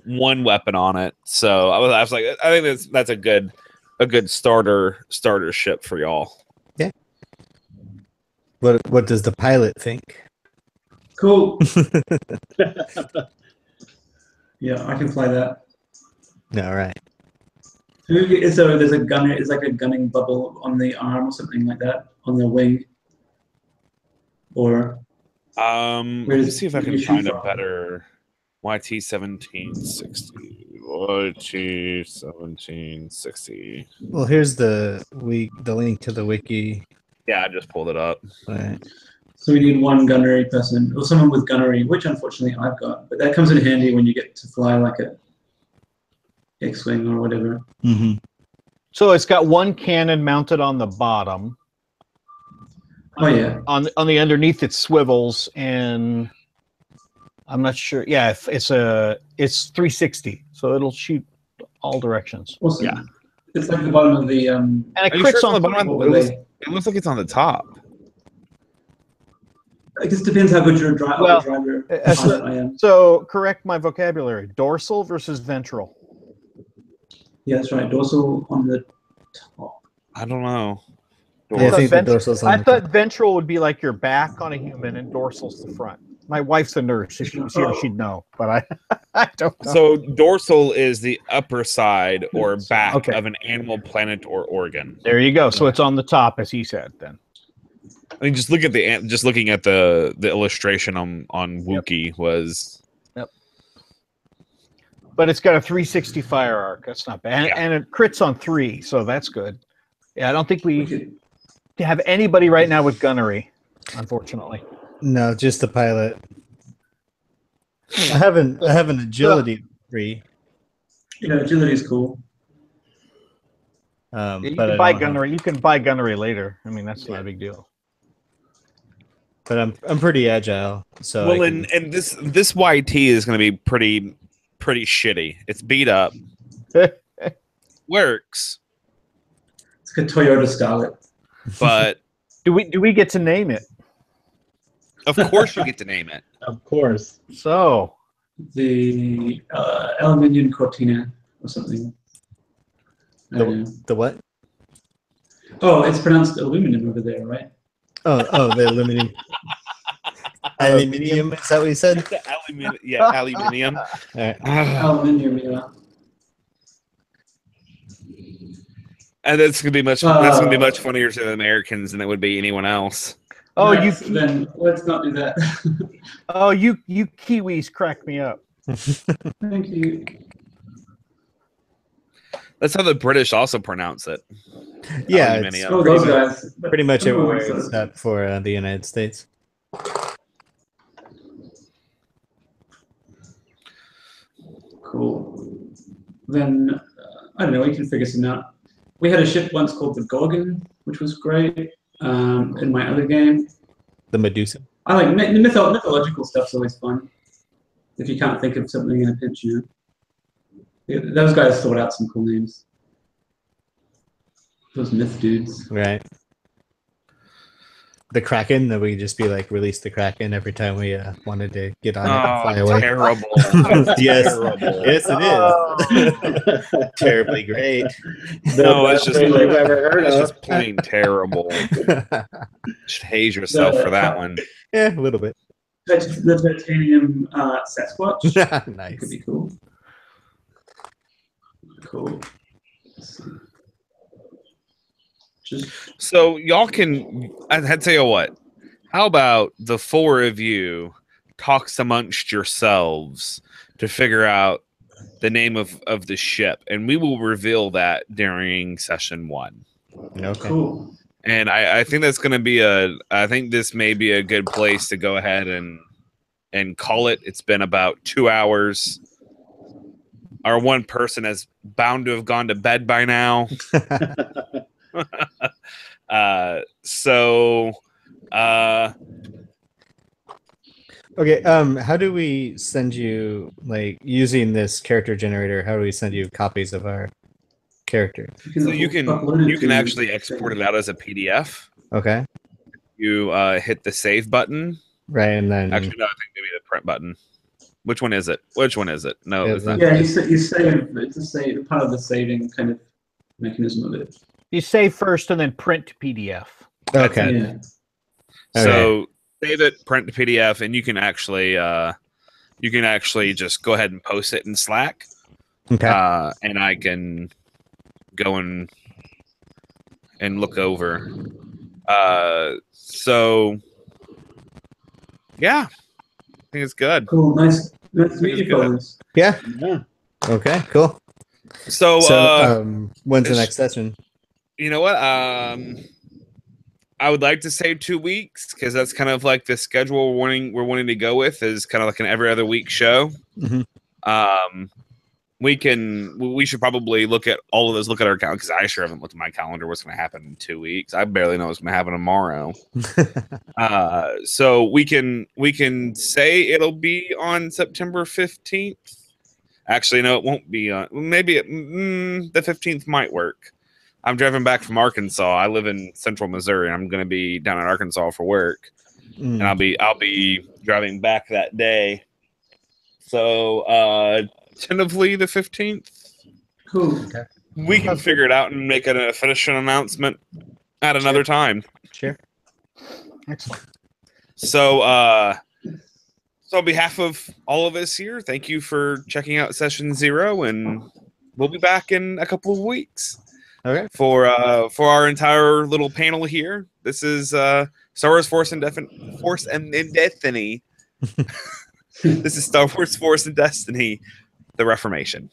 one weapon on it. So I was like, I think that's a good starter ship for y'all. Yeah. What does the pilot think? Cool. Yeah, I can fly that. All right. There's a gunner. It's like a gunning bubble on the arm or something like that on the wing. Or let me see if I can find a better YT 1760. YT 1760. Well, here's the link to the wiki. Yeah, I just pulled it up. All right. So we need one gunnery person, or someone with gunnery, which unfortunately I've got. But that comes in handy when you get to fly like a X-wing or whatever. Mm-hmm. So it's got one cannon mounted on the bottom. Oh yeah. On the underneath it swivels, and I'm not sure. Yeah, it's 360, so it'll shoot all directions. Awesome. Yeah. It's like the bottom of the And it Are you crits sure it's on on the bottom? what were they? It looks like it's on the top. I guess it depends how good your driver pilot I am. So correct my vocabulary. Dorsal versus ventral. Yeah, that's right. Dorsal on the top. I don't know. Yeah, I think the dorsal's on I the thought top. ventral would be like your back on a human, and dorsal's the front. My wife's a nurse. If she was here, she'd know, but I don't know. So dorsal is the upper side or back Okay. of an animal, planet, or organ. There you go. So it's on the top, as he said. Then I mean, just looking at the illustration on Wookiee was. Yep. But it's got a 360 fire arc. That's not bad, Yeah. and it crits on 3, so that's good. Yeah, I don't think we could- have anybody right now with gunnery, unfortunately. No, just the pilot. I have an agility 3. Yeah, agility is cool. You But can I buy don't have- gunnery. You can buy gunnery later. I mean, that's not a big deal. But I'm pretty agile. So Well, and this YT is going to be pretty shitty. It's beat up. Works, It's like a Toyota Starlet. but Do we get to name it? of course you get to name it. Of course. So the aluminium cortina or something. I don't know. The what? Oh, it's pronounced aluminum over there, right? Oh, the aluminium. Aluminium, is that what you said? Aluminium, yeah, aluminium. All right. Aluminium, yeah. And that's gonna be much funnier to the Americans than it would be anyone else. Oh, Then let's not do that. you Kiwis crack me up. Thank you. That's how the British also pronounce it. Yeah, it's Aluminium. Oh, those guys. pretty much Oh, everywhere so- except for the United States. Cool. Then I don't know. We can figure something out. We had a ship once called the Gorgon, which was great. In my other game, The Medusa. I like mythological stuff's always fun. If you can't think of something in a pinch, you know. Yeah, those guys thought out some cool names. Those myth dudes. Right. The Kraken, that we could just be like, release the Kraken every time we wanted to get on it and fly away. Terrible. Yes. Terrible. Yes, it is. Terribly great. No, it's just, thing we've ever heard it's of. just plain terrible. Just haze yourself for that one. Yeah, a little bit. The titanium Sasquatch Nice. could be cool. Cool. Just So y'all can. I'd tell you what. How about the four of you talks amongst yourselves to figure out the name of the ship, and we will reveal that during session 1. Okay. cool. And I think that's going to be I think this may be a good place to go ahead and call it. It's been about 2 hours. Our one person is bound to have gone to bed by now. Okay, how do we send you, like, using this character generator, how do we send you copies of our character? So you upload it can to- actually export it out as a PDF. Okay. You hit the save button. Right, and then Actually, no, I think maybe the print button. Which one is it? Which one is it? No, Yeah, it's not. Yeah, you save. It's a save, part of the saving kind of mechanism of it. You save first and then print to PDF. okay. Yeah. So save it, print the PDF, and you can actually just go ahead and post it in Slack. Okay. And I can go and look over. So yeah, I think it's good. Cool. Nice to meet you, good. fellas. Yeah. Yeah. Okay, cool. So, When's the it's- next session? you know what? I would like to say 2 weeks because that's kind of like the schedule we're wanting to go with is kind of like an every other week show. Mhm. We should probably look at all of those. Look at our calendar because I sure haven't looked at my calendar. What's going to happen in 2 weeks? I barely know what's going to happen tomorrow. So we can say it'll be on September 15th. Actually, no, it won't be on. Maybe the 15th might work. I'm driving back from Arkansas. I live in central Missouri. I'm going to be down in Arkansas for work, and I'll be driving back that day. So tentatively the 15th. Cool. Okay. We can figure it out and make an official announcement at another time. Sure. Excellent. So on behalf of all of us here, thank you for checking out session 0, and we'll be back in a couple of weeks. Okay. For our entire little panel here. This is Star Wars Force and Destiny. This is Star Wars Force and Destiny, the Reformation.